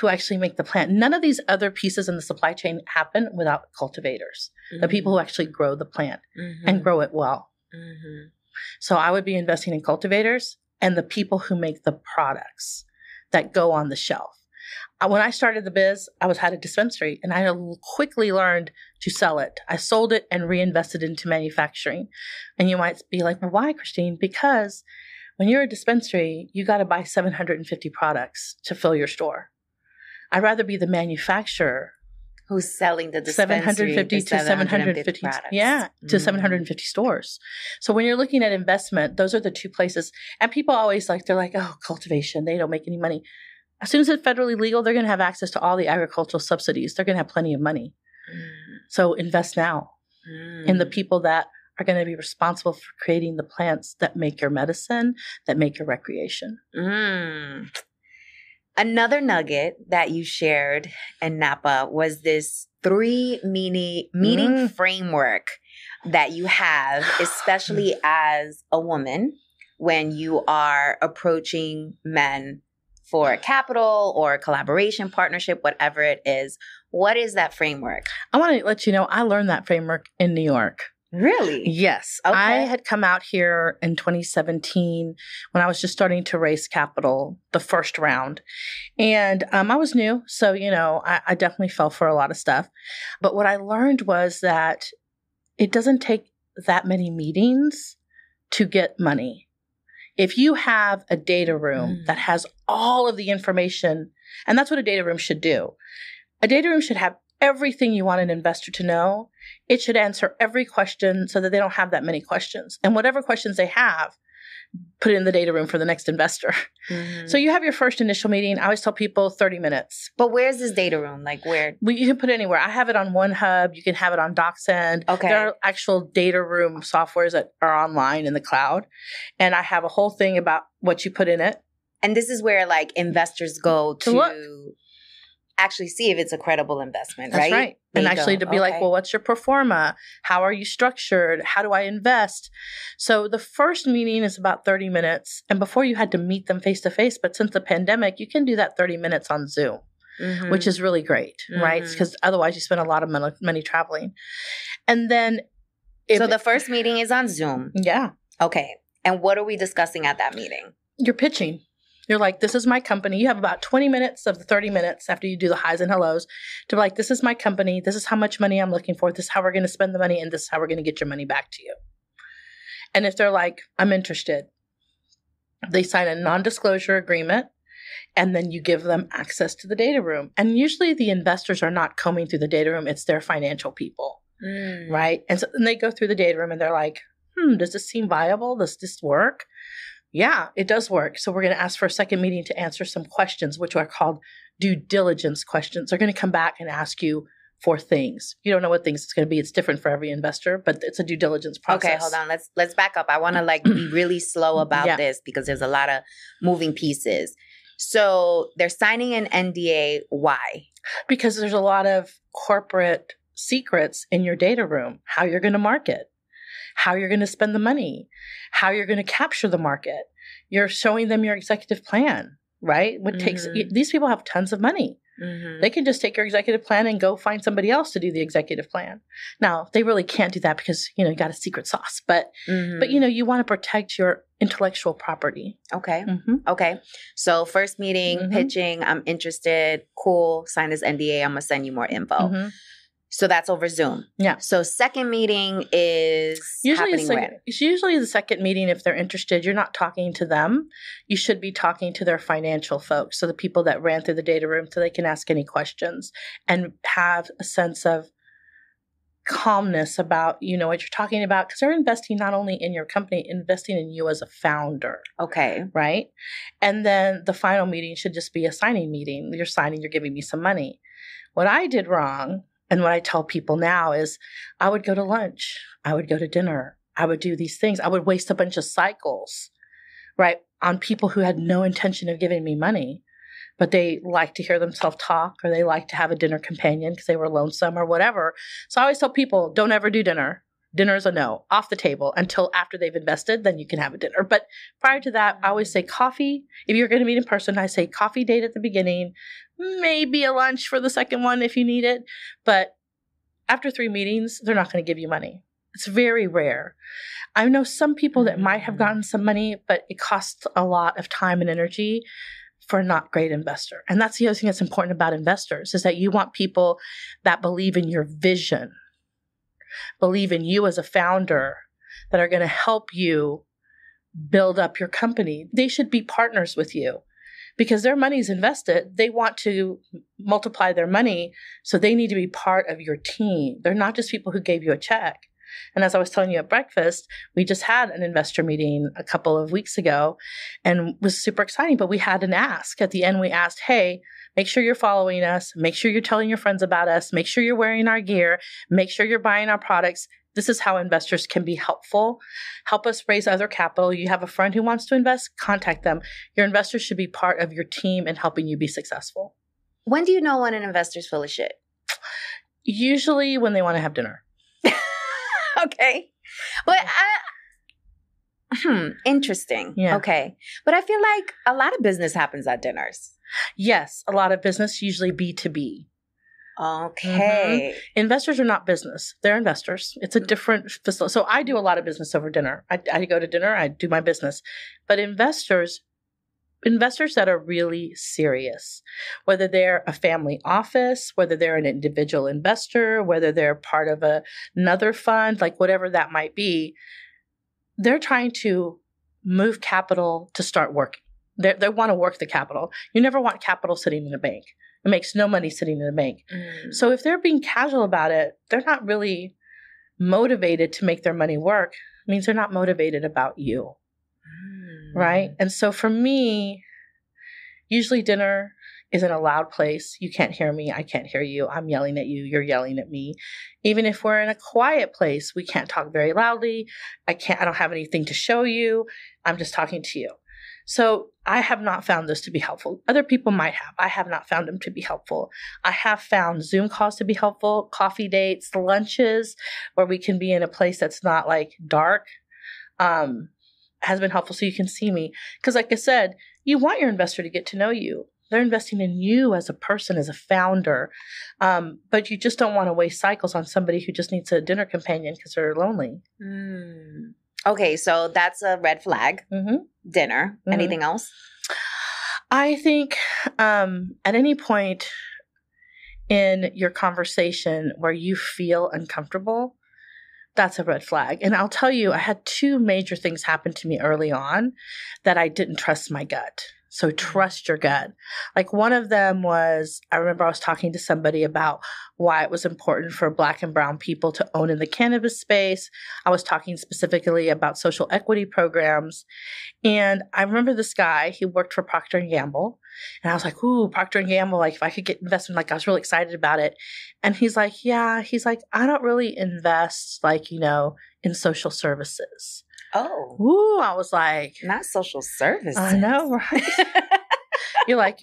Speaker 1: who actually make the plant. None of these other pieces in the supply chain happen without cultivators, the people who actually grow the plant and grow it well. So I would be investing in cultivators and the people who make the products that go on the shelf. When I started the biz, I had a dispensary and I quickly learned to sell it. I sold it and reinvested into manufacturing. And you might be like, well, why, Christine? Because when you're a dispensary, you got to buy 750 products to fill your store. I'd rather be the manufacturer
Speaker 2: who's selling the dispensary
Speaker 1: 750 to 750
Speaker 2: products.
Speaker 1: To 750 stores. So when you're looking at investment, those are the two places. And people always they're like, oh, cultivation, they don't make any money. As soon as it's federally legal, they're going to have access to all the agricultural subsidies. They're going to have plenty of money. So invest now in the people that are going to be responsible for creating the plants that make your medicine, that make your recreation.
Speaker 2: Another nugget that you shared in Napa was this 3 meaning framework that you have, especially as a woman, when you are approaching men for capital or collaboration, partnership, whatever it is. What is that framework?
Speaker 1: I want to let you know, I learned that framework in New York.
Speaker 2: Really?
Speaker 1: Yes. Okay. I had come out here in 2017 when I was just starting to raise capital, the first round. And I was new. So, I definitely fell for a lot of stuff. But what I learned was that it doesn't take that many meetings to get money. If you have a data room that has all of the information, and that's what a data room should do. A data room should have everything you want an investor to know. It should answer every question so that they don't have that many questions. And whatever questions they have, put it in the data room for the next investor.
Speaker 2: Mm-hmm.
Speaker 1: So you have your first initial meeting. I always tell people 30 minutes.
Speaker 2: But where's this data room? Like where?
Speaker 1: You can put it anywhere. I have it on OneHub. You can have it on DocSend.
Speaker 2: Okay.
Speaker 1: There are actual data room softwares that are online in the cloud. And I have a whole thing about what you put in it.
Speaker 2: And this is where like investors go to
Speaker 1: look.
Speaker 2: actually see if it's a credible investment,
Speaker 1: That's
Speaker 2: right?
Speaker 1: right.
Speaker 2: They
Speaker 1: And actually
Speaker 2: go,
Speaker 1: to be like,
Speaker 2: okay.
Speaker 1: well, what's your pro forma? How are you structured? How do I invest? So the first meeting is about 30 minutes. And before you had to meet them face to face. But since the pandemic, you can do that 30 minutes on Zoom, which is really great, right? Because otherwise you spend a lot of money traveling. And then.
Speaker 2: So the first meeting is on Zoom.
Speaker 1: Yeah.
Speaker 2: Okay. And what are we discussing at that meeting?
Speaker 1: You're pitching. You're like, this is my company. You have about 20 minutes of the 30 minutes after you do the highs and hellos to be like, this is my company. This is how much money I'm looking for. This is how we're going to spend the money. And this is how we're going to get your money back to you. And if they're like, I'm interested, they sign a non-disclosure agreement. And then you give them access to the data room. And usually the investors are not combing through the data room. It's their financial people, right? And so then they go through the data room and they're like, does this seem viable? Does this work? Yeah, it does work. So we're going to ask for a second meeting to answer some questions, which are called due diligence questions. They're going to come back and ask you for things. You don't know what things it's going to be. It's different for every investor, but it's a due diligence process.
Speaker 2: Okay, hold on. Let's back up. I want to like be really slow about this because there's a lot of moving pieces. So they're signing an NDA. Why?
Speaker 1: Because there's a lot of corporate secrets in your data room, how you're going to market, how you're going to spend the money, how you're going to capture the market. You're showing them your executive plan, right? What takes these people have tons of money. They can just take your executive plan and go find somebody else to do the executive plan. Now, they really can't do that because, you got a secret sauce, but you want to protect your intellectual property.
Speaker 2: Okay. Okay. So first meeting, pitching, I'm interested. Cool. Sign this NDA. I'm going to send you more info. So that's over Zoom.
Speaker 1: Yeah.
Speaker 2: So second meeting is happening where?
Speaker 1: It's usually the second meeting. If they're interested, you're not talking to them. You should be talking to their financial folks. So the people that ran through the data room so they can ask any questions and have a sense of calmness about, what you're talking about. Because they're investing not only in your company, investing in you as a founder.
Speaker 2: Okay.
Speaker 1: Right? And then the final meeting should just be a signing meeting. You're signing, you're giving me some money. What I did wrong, and what I tell people now is I would go to lunch. I would go to dinner. I would do these things. I would waste a bunch of cycles, right, on people who had no intention of giving me money, but they like to hear themselves talk or they like to have a dinner companion because they were lonesome or whatever. So I always tell people, don't ever do dinner. Dinner is a no, off the table until after they've invested, then you can have a dinner. But prior to that, I always say coffee. If you're going to meet in person, I say coffee date at the beginning, maybe a lunch for the second one if you need it. But after 3 meetings, they're not going to give you money. It's very rare. I know some people that might have gotten some money, but it costs a lot of time and energy for a not great investor. And that's the other thing that's important about investors is that you want people that believe in your vision, believe in you as a founder, that are going to help you build up your company. They should be partners with you because their money is invested. They want to multiply their money, so they need to be part of your team. They're not just people who gave you a check. And as I was telling you at breakfast, we just had an investor meeting a couple of weeks ago and it was super exciting, but we had an ask. At the end, we asked, hey, make sure you're following us. Make sure you're telling your friends about us. Make sure you're wearing our gear. Make sure you're buying our products. This is how investors can be helpful. Help us raise other capital. You have a friend who wants to invest, contact them. Your investors should be part of your team and helping you be successful.
Speaker 2: When do you know when an investor's full of shit?
Speaker 1: Usually when they want to have dinner.
Speaker 2: Okay. But interesting.
Speaker 1: Yeah.
Speaker 2: Okay. But I feel like a lot of business happens at dinners.
Speaker 1: Yes. A lot of business, usually B2B.
Speaker 2: Okay.
Speaker 1: Investors are not business. They're investors. It's a different facility. So I do a lot of business over dinner. I go to dinner. I do my business. But investors that are really serious, whether they're a family office, whether they're an individual investor, whether they're part of another fund, like whatever that might be, they're trying to move capital to start working. They want to work the capital. You never want capital sitting in a bank. It makes no money sitting in a bank. So if they're being casual about it, they're not really motivated to make their money work. It means they're not motivated about you. right? And so for me, usually dinner is in a loud place. You can't hear me. I can't hear you. I'm yelling at you. You're yelling at me. Even if we're in a quiet place, we can't talk very loudly. I don't have anything to show you. I'm just talking to you. So I have not found this to be helpful. Other people might have. I have not found them to be helpful. I have found Zoom calls to be helpful, coffee dates, lunches, where we can be in a place that's not like dark, has been helpful so you can see me. Because like I said, you want your investor to get to know you. They're investing in you as a person, as a founder. But you just don't want to waste cycles on somebody who just needs a dinner companion because they're lonely.
Speaker 2: Okay, so that's a red flag. Dinner. Anything else?
Speaker 1: I think at any point in your conversation where you feel uncomfortable, that's a red flag. And I'll tell you, I had 2 major things happen to me early on that I didn't trust my gut. So trust your gut. Like one of them was, I remember I was talking to somebody about why it was important for Black and brown people to own in the cannabis space. I was talking specifically about social equity programs. And I remember this guy, he worked for Procter & Gamble. And I was like, ooh, Procter & Gamble, like if I could get investment, like I was really excited about it. And he's like, I don't really invest like, in social services.
Speaker 2: Oh.
Speaker 1: Ooh, I was like.
Speaker 2: Not social services.
Speaker 1: I know, right? You're like,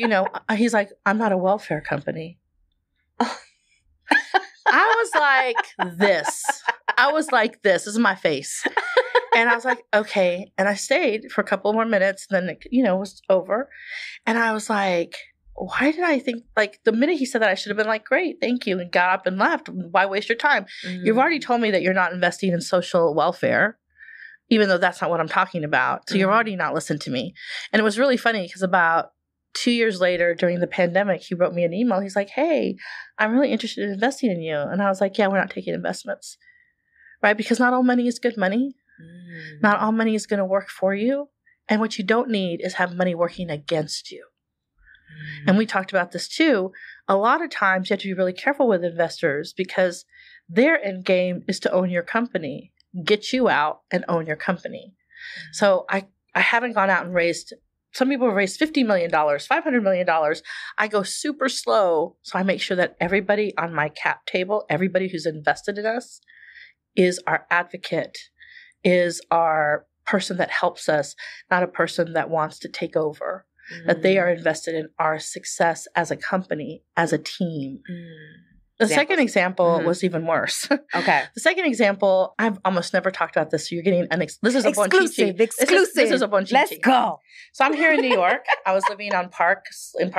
Speaker 1: he's like, I'm not a welfare company. I was like this. This is my face. And I was like, okay. And I stayed for a couple more minutes. And then, it was over. And I was like, why did I think, like, the minute he said that, I should have been like, great, thank you, and got up and left. Why waste your time? You've already told me that you're not investing in social welfare, even though that's not what I'm talking about. So you're already not listening to me. And it was really funny because about 2 years later during the pandemic, he wrote me an email. He's like, hey, I'm really interested in investing in you. And I was like, yeah, we're not taking investments, right? Because not all money is good money. Not all money is going to work for you. And what you don't need is have money working against you. And we talked about this too. A lot of times you have to be really careful with investors because their end game is to own your company, get you out and own your company. So I haven't gone out and raised, some people have raised $50 million, $500 million. I go super slow. So I make sure that everybody on my cap table, everybody who's invested in us is our advocate, is our person that helps us, not a person that wants to take over. That they are invested in our success as a company, as a team. The second example was even worse.
Speaker 2: Okay.
Speaker 1: The second example, I've almost never talked about this, so you're getting this is a
Speaker 2: exclusive.
Speaker 1: This is a bonchichi.
Speaker 2: Let's go.
Speaker 1: So I'm here in New York. I was living in Park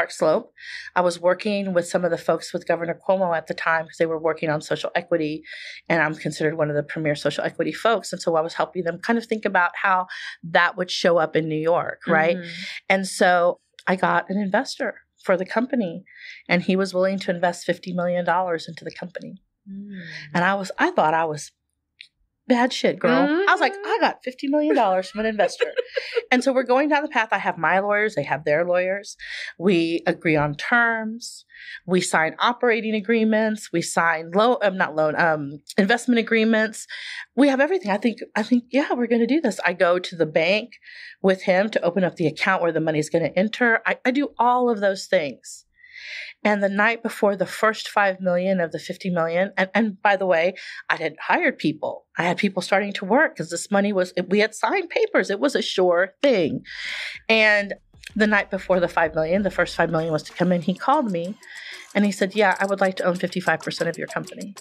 Speaker 1: Slope. I was working with some of the folks with Governor Cuomo at the time because they were working on social equity, and I'm considered one of the premier social equity folks. And so I was helping them kind of think about how that would show up in New York, right? And so I got an investor for the company, and he was willing to invest $50 million into the company. And I thought I was bad shit, girl. I was like, I got $50 million from an investor. And so we're going down the path. I have my lawyers. They have their lawyers. We agree on terms. We sign operating agreements. We sign investment agreements. We have everything. I think, yeah, we're going to do this. I go to the bank with him to open up the account where the money's going to enter. I do all of those things. And the night before the first $5 million of the $50 million, and by the way, I had hired people. I had people starting to work because this money we had signed papers. It was a sure thing. And the night before the $5 million, the first $5 million was to come in, he called me and he said, yeah, I would like to own 55% of your company.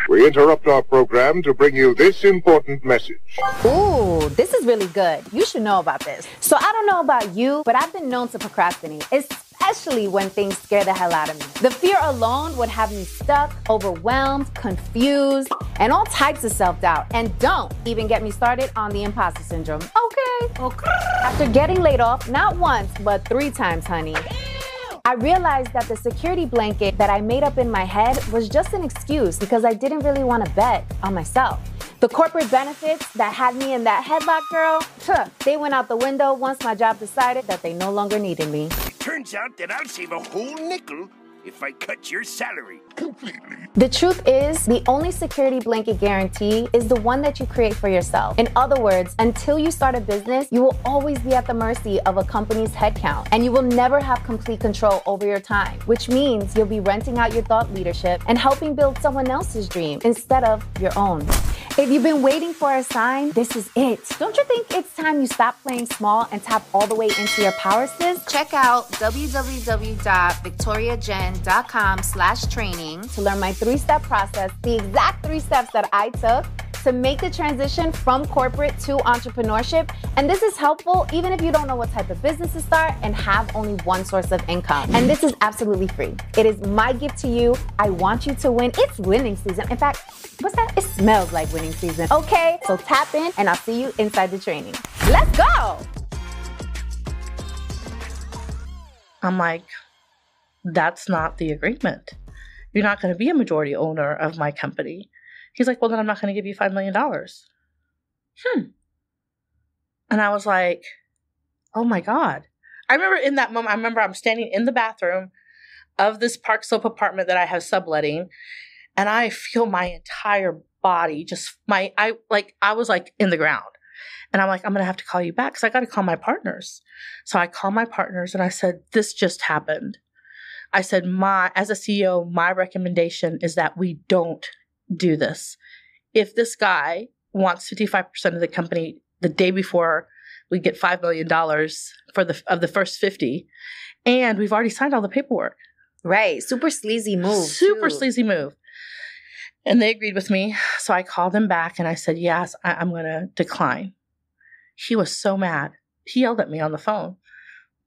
Speaker 3: We interrupt our program to bring you this important message.
Speaker 5: Ooh, this is really good. You should know about this. So I don't know about you, but I've been known to procrastinate, especially when things scare the hell out of me. The fear alone would have me stuck, overwhelmed, confused, and all types of self-doubt. And don't even get me started on the imposter syndrome. Okay. After getting laid off, not once, but 3 times, honey, I realized that the security blanket that I made up in my head was just an excuse because I didn't really want to bet on myself. The corporate benefits that had me in that headlock, girl, they went out the window once my job decided that they no longer needed me.
Speaker 4: Turns out that I'll save a whole nickel if I cut your salary completely.
Speaker 5: The truth is, the only security blanket guarantee is the one that you create for yourself. In other words, until you start a business, you will always be at the mercy of a company's headcount, and you will never have complete control over your time, which means you'll be renting out your thought leadership and helping build someone else's dream instead of your own. If you've been waiting for a sign, this is it. Don't you think it's time you stop playing small and tap all the way into your power, sis? Check out www.victoriajen.com/training to learn my 3-step process, the exact 3 steps that I took to make the transition from corporate to entrepreneurship. And this is helpful even if you don't know what type of business to start and have only one source of income. And this is absolutely free. It is my gift to you. I want you to win. It's winning season. In fact, what's that? It smells like winning season. Okay, so tap in and I'll see you inside the training. Let's go.
Speaker 1: I'm like, that's not the agreement. You're not going to be a majority owner of my company. He's like, well, then I'm not going to give you $5 million. And I was like, oh my God. I remember in that moment, I'm standing in the bathroom of this Park Slope apartment that I have subletting. And I feel my entire body I was like in the ground. And I'm like, I'm going to have to call you back because I got to call my partners. So I called my partners and I said, this just happened. I said, as a CEO, my recommendation is that we don't do this. If this guy wants 55% of the company the day before we get $5 million of the first 50, and we've already signed all the paperwork.
Speaker 2: Right. Super sleazy move.
Speaker 1: Sleazy move. And they agreed with me. So I called them back and I said, yes, I'm going to decline. He was so mad. He yelled at me on the phone.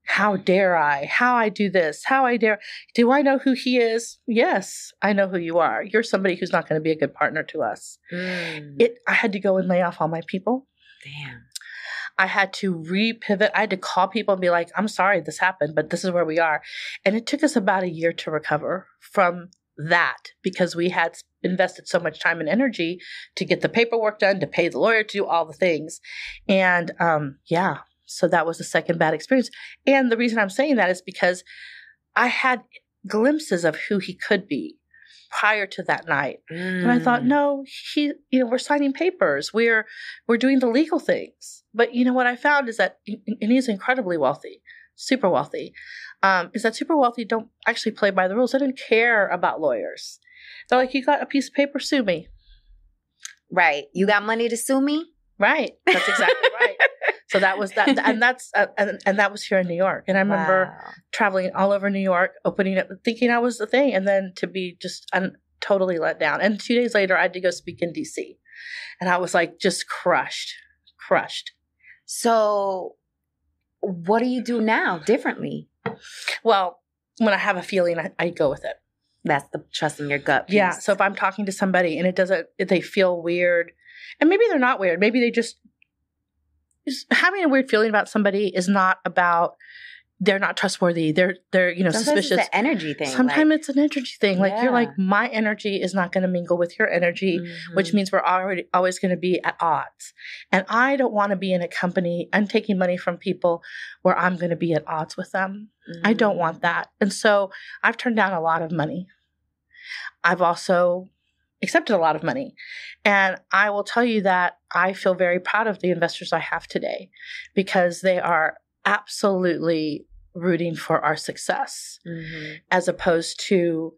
Speaker 1: How dare I? How I do this? How I dare? Do I know who he is? Yes, I know who you are. You're somebody who's not going to be a good partner to us. I had to go and lay off all my people.
Speaker 2: Damn.
Speaker 1: I had to repivot. I had to call people and be like, I'm sorry this happened, but this is where we are. And it took us about a year to recover from that because we had invested so much time and energy to get the paperwork done, to pay the lawyer, to do all the things. And so that was the second bad experience. And the reason I'm saying that is because I had glimpses of who he could be prior to that night. And I thought, no, we're signing papers. We're doing the legal things. But you know what I found is that, and he's incredibly wealthy, super wealthy, is that super wealthy don't actually play by the rules. They don't care about lawyers. They're like, you got a piece of paper, sue me.
Speaker 2: Right. You got money to sue me?
Speaker 1: Right. That's exactly right. So that was that, and that was here in New York. And I remember traveling all over New York, opening up, thinking I was the thing, and then to be just totally let down. And 2 days later, I had to go speak in DC, and I was like just crushed.
Speaker 2: So, what do you do now differently?
Speaker 1: Well, when I have a feeling, I go with it.
Speaker 2: That's the trusting your gut piece.
Speaker 1: Yeah. So if I'm talking to somebody and they feel weird, and maybe they're not weird, maybe they just having a weird feeling about somebody is not about they're not trustworthy. They're
Speaker 2: Sometimes
Speaker 1: suspicious.
Speaker 2: It's an energy thing.
Speaker 1: Sometimes it's an energy thing. Like you're like, my energy is not going to mingle with your energy, which means we're always going to be at odds. And I don't want to be in a company. I'm taking money from people where I'm going to be at odds with them. I don't want that. And so I've turned down a lot of money. I've also accepted a lot of money. And I will tell you that I feel very proud of the investors I have today because they are absolutely rooting for our success as opposed to,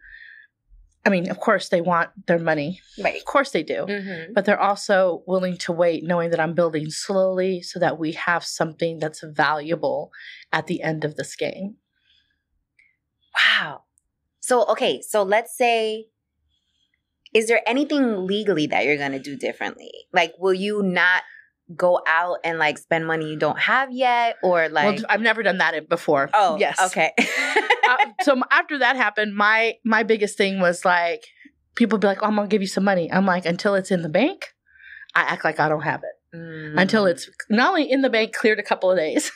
Speaker 1: I mean, of course they want their money. Right. Of course they do. But they're also willing to wait knowing that I'm building slowly so that we have something that's valuable at the end of this game.
Speaker 2: Wow. So let's say, is there anything legally that you're going to do differently? Like, will you not go out and like spend money you don't have yet, or like? Well,
Speaker 1: I've never done that before.
Speaker 2: Oh,
Speaker 1: yes.
Speaker 2: Okay.
Speaker 1: So after that happened, my biggest thing was like, people be like, "Oh, I'm gonna give you some money." I'm like, until it's in the bank, I act like I don't have it. Until it's not only in the bank, cleared a couple of days.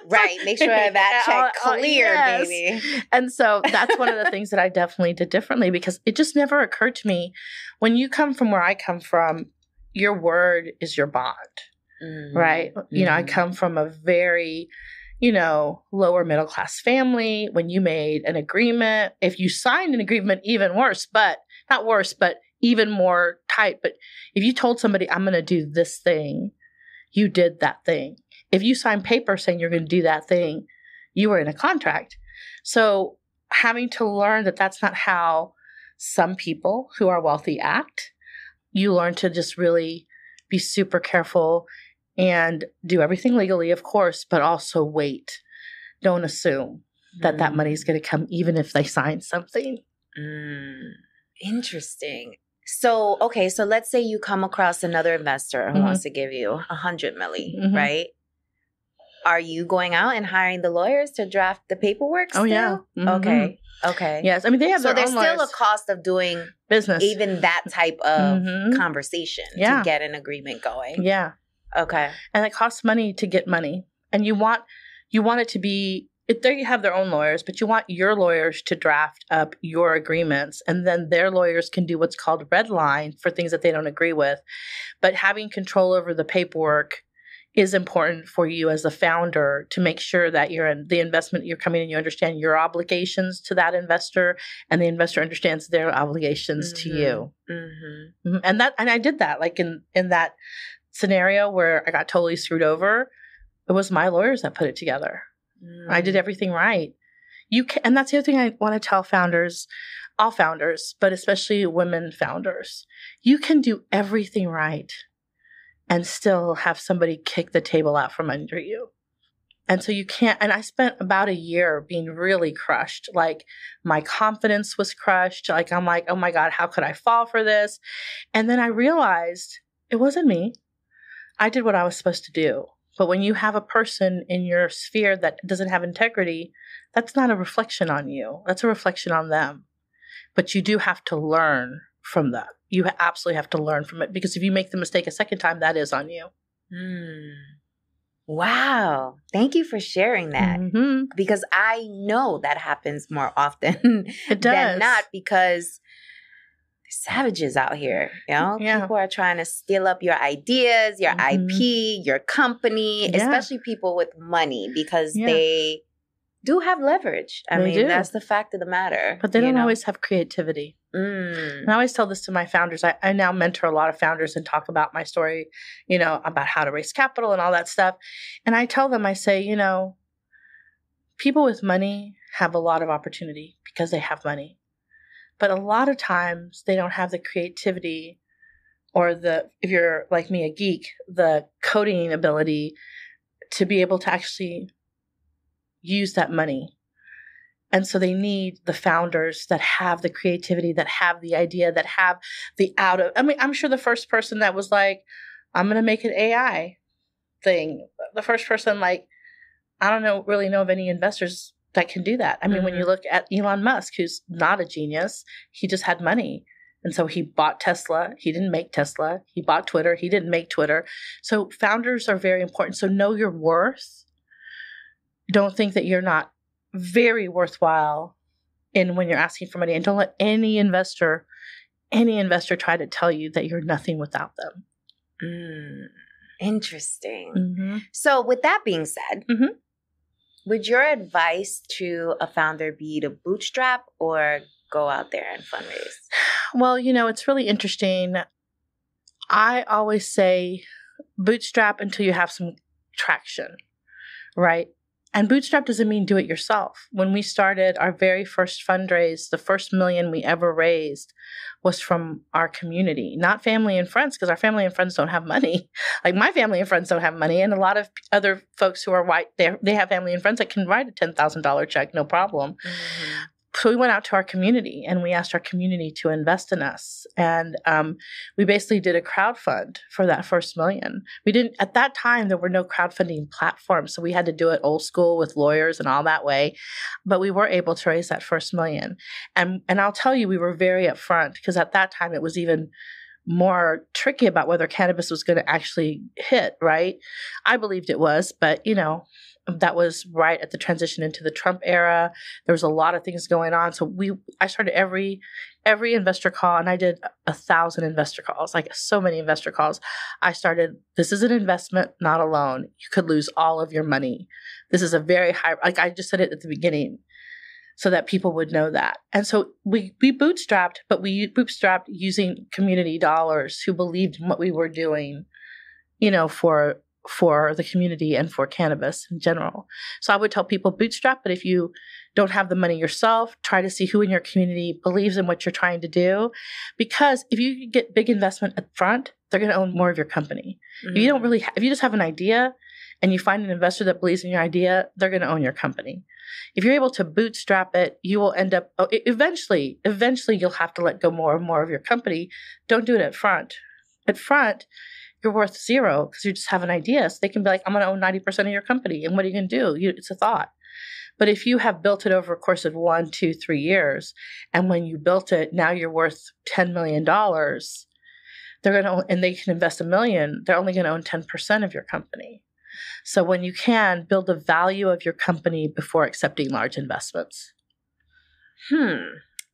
Speaker 2: Right. Make sure that check cleared, baby.
Speaker 1: And so that's one of the things that I definitely did differently because it just never occurred to me. When you come from where I come from, your word is your bond, right? You know, I come from a very, lower middle class family, when you made an agreement, if you signed an agreement, even worse, but not worse, but even more tight. But if you told somebody, I'm going to do this thing, you did that thing. If you signed paper saying you're going to do that thing, you were in a contract. So having to learn that that's not how some people who are wealthy act, you learn to just really be super careful and do everything legally, of course, but also wait. Don't assume that that money is going to come even if they sign something.
Speaker 2: Interesting. So, okay, so let's say you come across another investor who wants to give you 100 million, right? Are you going out and hiring the lawyers to draft the paperwork still?
Speaker 1: Yeah.
Speaker 2: Okay.
Speaker 1: Yes. I mean, they have their own
Speaker 2: there's still
Speaker 1: lawyers.
Speaker 2: a cost of doing
Speaker 1: Business.
Speaker 2: even that type of conversation to get an agreement going.
Speaker 1: Yeah.
Speaker 2: Okay.
Speaker 1: And it costs money to get money. And you want it to be, they have their own lawyers, but you want your lawyers to draft up your agreements. And then their lawyers can do what's called red line for things that they don't agree with. But having control over the paperwork is important for you as a founder to make sure that you're in the investment you're coming in, you understand your obligations to that investor and the investor understands their obligations to you. And I did that, like in that scenario where I got totally screwed over. It was my lawyers that put it together. I did everything right. And that's the other thing I want to tell founders, all founders, but especially women founders. You can do everything right and still have somebody kick the table out from under you. And so you can't, and I spent about a year being really crushed. Like my confidence was crushed. Like I'm like, oh my God, how could I fall for this? And then I realized it wasn't me. I did what I was supposed to do. But when you have a person in your sphere that doesn't have integrity, that's not a reflection on you. That's a reflection on them. But you do have to learn from that. You absolutely have to learn from it, because if you make the mistake a second time, that is on you.
Speaker 2: Wow. Thank you for sharing that. Because I know that happens more often than not, because savages out here, people are trying to steal up your ideas, your IP, your company, especially people with money, because they do have leverage. I mean, that's the fact of the matter.
Speaker 1: But they don't always have creativity. And I always tell this to my founders. I now mentor a lot of founders and talk about my story, about how to raise capital and all that stuff. And I tell them, I say, people with money have a lot of opportunity because they have money. But a lot of times they don't have the creativity or if you're like me, a geek, the coding ability to be able to actually use that money. And so they need the founders that have the creativity, that have the idea, that have I'm sure the first person that was like, I'm going to make an AI thing. The first person, I don't really know of any investors that can do that. I mean, when you look at Elon Musk, who's not a genius, he just had money. And so he bought Tesla. He didn't make Tesla. He bought Twitter. He didn't make Twitter. So founders are very important. So know your worth. Don't think that you're not very worthwhile when you're asking for money. And don't let any investor try to tell you that you're nothing without them.
Speaker 2: Interesting. So with that being said, would your advice to a founder be to bootstrap or go out there and fundraise?
Speaker 1: Well, it's really interesting. I always say bootstrap until you have some traction, right? And bootstrap doesn't mean do it yourself. When we started our very first fundraise, the first $1 million we ever raised was from our community, not family and friends, because our family and friends don't have money. Like my family and friends don't have money. And a lot of other folks who are white, they have family and friends that can write a $10,000 check, no problem. So we went out to our community and we asked our community to invest in us. And we basically did a crowdfund for that first $1 million. We didn't, at that time, there were no crowdfunding platforms. So we had to do it old school with lawyers and all that way. But we were able to raise that first $1 million. And I'll tell you, we were very upfront, because at that time it was even more tricky about whether cannabis was going to actually hit, right? I believed it was, but That was right at the transition into the Trump era. There was a lot of things going on. So I started every investor call, and I did 1,000 investor calls, like so many investor calls. I started, this is an investment, not a loan. You could lose all of your money. This is a very high, like I just said it at the beginning so that people would know that. And so we bootstrapped, but we bootstrapped using community dollars who believed in what we were doing, for the community and for cannabis in general. So I would tell people bootstrap, but if you don't have the money yourself, try to see who in your community believes in what you're trying to do. Because if you get big investment up front, they're going to own more of your company. Mm-hmm. If you don't really, if you just have an idea and you find an investor that believes in your idea, they're going to own your company. If you're able to bootstrap it, you will end up, eventually you'll have to let go more and more of your company. Don't do it at front. At front, you're worth zero because you just have an idea. So they can be like, I'm going to own 90% of your company. And what are you going to do? It's a thought. But if you have built it over a course of 1, 2, 3 years, and when you built it, now you're worth $10 million, they're going to, and they can invest $1 million, they're only going to own 10% of your company. So when you can, build the value of your company before accepting large investments.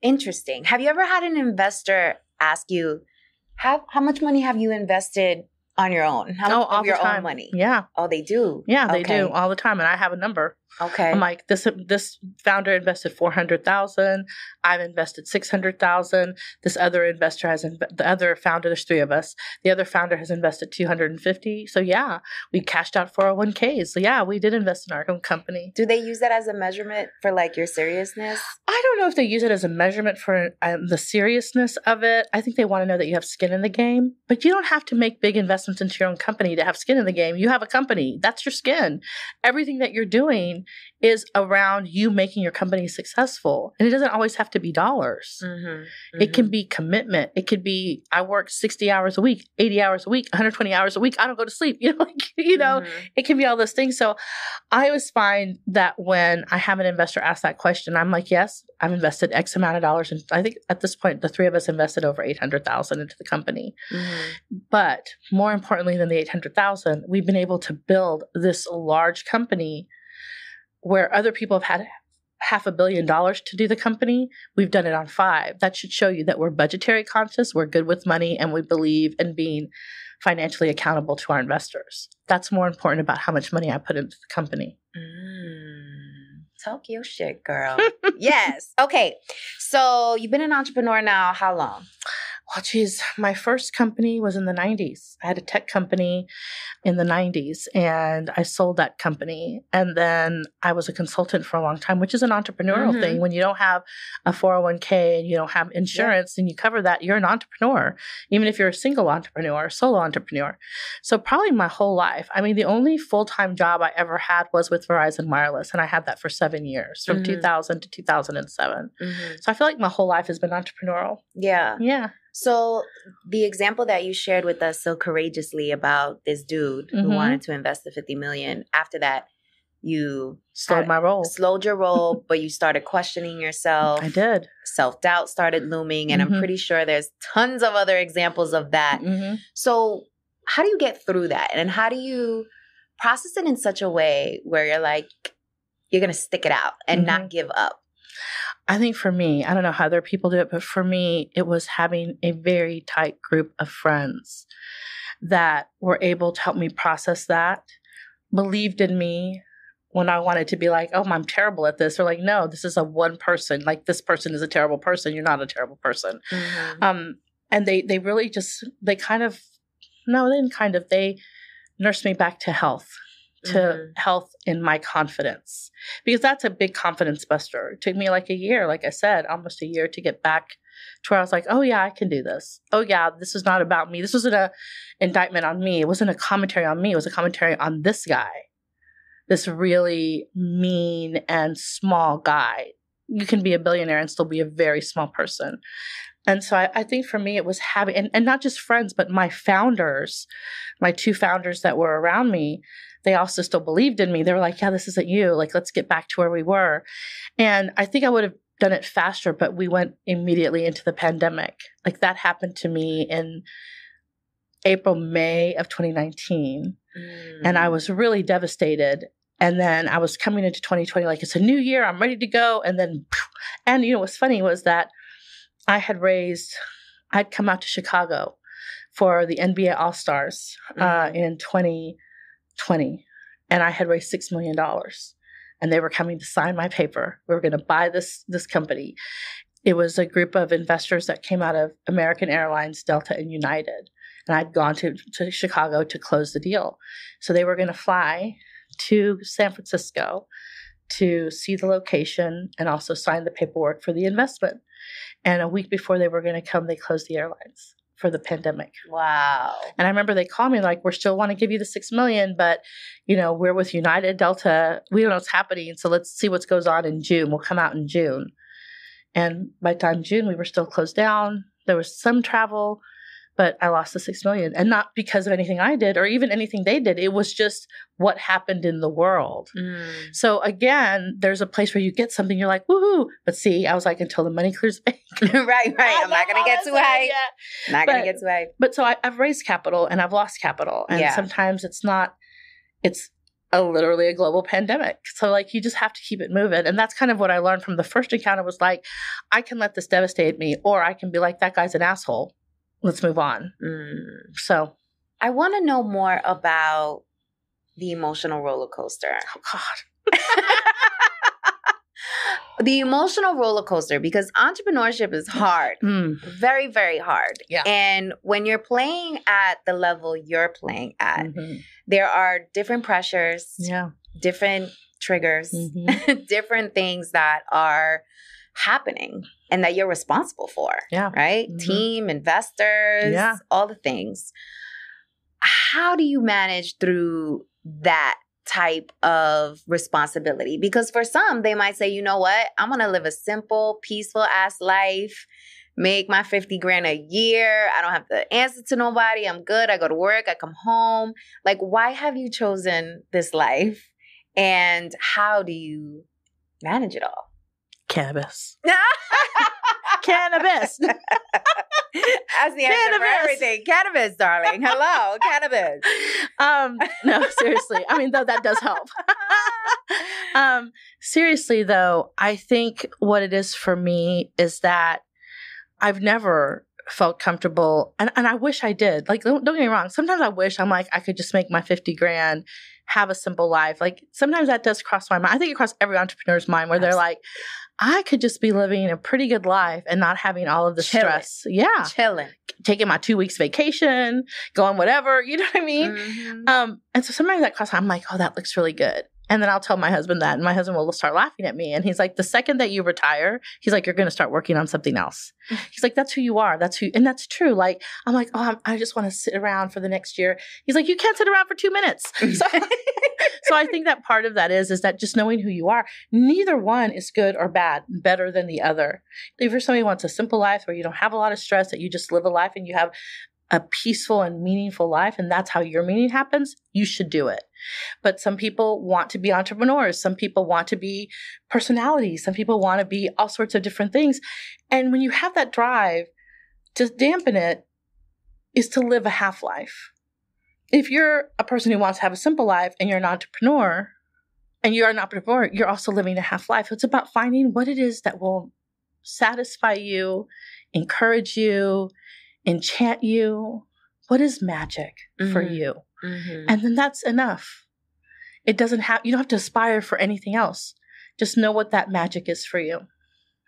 Speaker 2: Interesting. Have you ever had an investor ask you, how much money have you invested on your own? How much of your own money?
Speaker 1: Yeah.
Speaker 2: Oh, they do?
Speaker 1: Yeah, they do all the time. And I have a number.
Speaker 2: Okay.
Speaker 1: I'm like, this founder invested $400,000. I've invested $600,000. This other investor the other founder, there's 3 of us. The other founder has invested $250,000. So yeah, we cashed out 401ks. So yeah, we did invest in our own company.
Speaker 2: Do they use that as a measurement for like your seriousness?
Speaker 1: I don't know if they use it as a measurement for the seriousness of it. I think they want to know that you have skin in the game, but you don't have to make big investments into your own company to have skin in the game. You have a company. That's your skin. Everything that you're doing is around you making your company successful. And it doesn't always have to be dollars. It can be commitment. It could be, I work 60 hours a week, 80 hours a week, 120 hours a week. I don't go to sleep. It can be all those things. So I always find that when I have an investor ask that question, I'm like, yes, I've invested X amount of dollars. And I think at this point, the 3 of us invested over $800,000 into the company. But more importantly than the $800,000, we've been able to build this large company where other people have had $500 million to do the company. We've done it on 5. That should show you that we're budgetary conscious, we're good with money, and we believe in being financially accountable to our investors. That's more important about how much money I put into the company.
Speaker 2: Talk your shit, girl. Yes. Okay. So you've been an entrepreneur now how long?
Speaker 1: Well, geez, my first company was in the 90s. I had a tech company in the 90s, and I sold that company. And then I was a consultant for a long time, which is an entrepreneurial thing. When you don't have a 401k and you don't have insurance and you cover that, you're an entrepreneur, even if you're a single entrepreneur, solo entrepreneur. So probably my whole life. I mean, the only full-time job I ever had was with Verizon Wireless, and I had that for 7 years, from 2000 to 2007. So I feel like my whole life has been entrepreneurial.
Speaker 2: Yeah.
Speaker 1: Yeah.
Speaker 2: So the example that you shared with us so courageously about this dude who wanted to invest the $50 million, after that, you slowed your roll, but you started questioning yourself.
Speaker 1: I did.
Speaker 2: Self-doubt started looming, and I'm pretty sure there's tons of other examples of that. So how do you get through that? And how do you process it in such a way where you're like, you're going to stick it out and not give up?
Speaker 1: I think for me, I don't know how other people do it, but for me, it was having a very tight group of friends that were able to help me process that, believed in me when I wanted to be like, oh, I'm terrible at this. They're like, no, this is a one person. Like, this person is a terrible person. You're not a terrible person. And they really just, they nursed me back to health. Health in my confidence, because that's a big confidence buster. It took me like a year, like I said, almost a year to get back to where I was like, oh yeah, I can do this. Oh yeah, this is not about me. This wasn't an indictment on me. It wasn't a commentary on me. It was a commentary on this guy, this really mean and small guy. You can be a billionaire and still be a very small person. And so I think for me, it was having, and not just friends, but my founders, my 2 founders that were around me, they also still believed in me. They were like, yeah, this isn't you. Like, let's get back to where we were. And I think I would have done it faster, but we went immediately into the pandemic. Like, that happened to me in May of 2019. And I was really devastated. And then I was coming into 2020, like, it's a new year, I'm ready to go. And then, and what's funny was that I'd come out to Chicago for the NBA All-Stars in 2020. And I had raised $6 million. And they were coming to sign my paper. We were going to buy this company. It was a group of investors that came out of American Airlines, Delta, and United. And I'd gone to Chicago to close the deal. So they were going to fly to San Francisco to see the location and also sign the paperwork for the investment. And a week before they were going to come, they closed the airlines for the pandemic.
Speaker 2: Wow.
Speaker 1: And I remember they called me like, we still want to give you the $6 million, but we're with United, Delta. We don't know what's happening. So let's see what goes on in June. We'll come out in June. And by the time June, we were still closed down. There was some travel, but I lost the $6 million. And not because of anything I did or even anything they did. It was just what happened in the world. So again, there's a place where you get something, you're like, woohoo. But see, I was like, until the money clears the bank.
Speaker 2: Right. I'm not going to get too high.
Speaker 1: Yeah.
Speaker 2: Not going to get too high.
Speaker 1: But so I've raised capital and I've lost capital. And sometimes it's literally a global pandemic. So like, you just have to keep it moving. And that's kind of what I learned from the first encounter was like, I can let this devastate me, or I can be like, that guy's an asshole. Let's move on. So
Speaker 2: I want to know more about the emotional roller coaster.
Speaker 1: Oh, God.
Speaker 2: The emotional roller coaster, because entrepreneurship is hard. Very, very hard.
Speaker 1: Yeah.
Speaker 2: And when you're playing at the level you're playing at, there are different pressures, different triggers, different things that are happening and that you're responsible for. Yeah. Right? Team, investors, all the things. How do you manage through that type of responsibility? Because for some, they might say, you know what? I'm going to live a simple, peaceful ass life, make my 50 grand a year. I don't have to answer to nobody. I'm good. I go to work. I come home. Like, why have you chosen this life? And how do you manage it all?
Speaker 1: Cannabis. Cannabis.
Speaker 2: That's the answer for everything. Cannabis, darling. Hello, cannabis.
Speaker 1: No, seriously. I mean, though, that does help. Seriously, though, I think what it is for me is that I've never felt comfortable, and I wish I did. Like, don't get me wrong. Sometimes I wish I'm like, I could just make my 50 grand, have a simple life. Like, sometimes that does cross my mind. I think it crosses every entrepreneur's mind where they're like, I could just be living a pretty good life and not having all of the stress. Yeah.
Speaker 2: Chilling.
Speaker 1: Taking my 2 weeks vacation, going whatever, you know what I mean? And so sometimes that crosses, I'm like, oh, that looks really good. And then I'll tell my husband that, and my husband will start laughing at me. And he's like, the second that you retire, he's like, you're going to start working on something else. He's like, that's who you are. And that's true. Like, I'm like, oh, I just want to sit around for the next year. He's like, you can't sit around for 2 minutes. So I think that part of that is that just knowing who you are. Neither one is good or bad, better than the other. If you're somebody who wants a simple life where you don't have a lot of stress, that you just live a life and you have a peaceful and meaningful life, and that's how your meaning happens, you should do it. But some people want to be entrepreneurs. Some people want to be personalities. Some people want to be all sorts of different things. And when you have that drive, to dampen it is to live a half life. If you're a person who wants to have a simple life and you're an entrepreneur, you're also living a half life. It's about finding what it is that will satisfy you, encourage you, enchant you. What is magic for you? And then that's enough. You don't have to aspire for anything else. Just know what that magic is for you.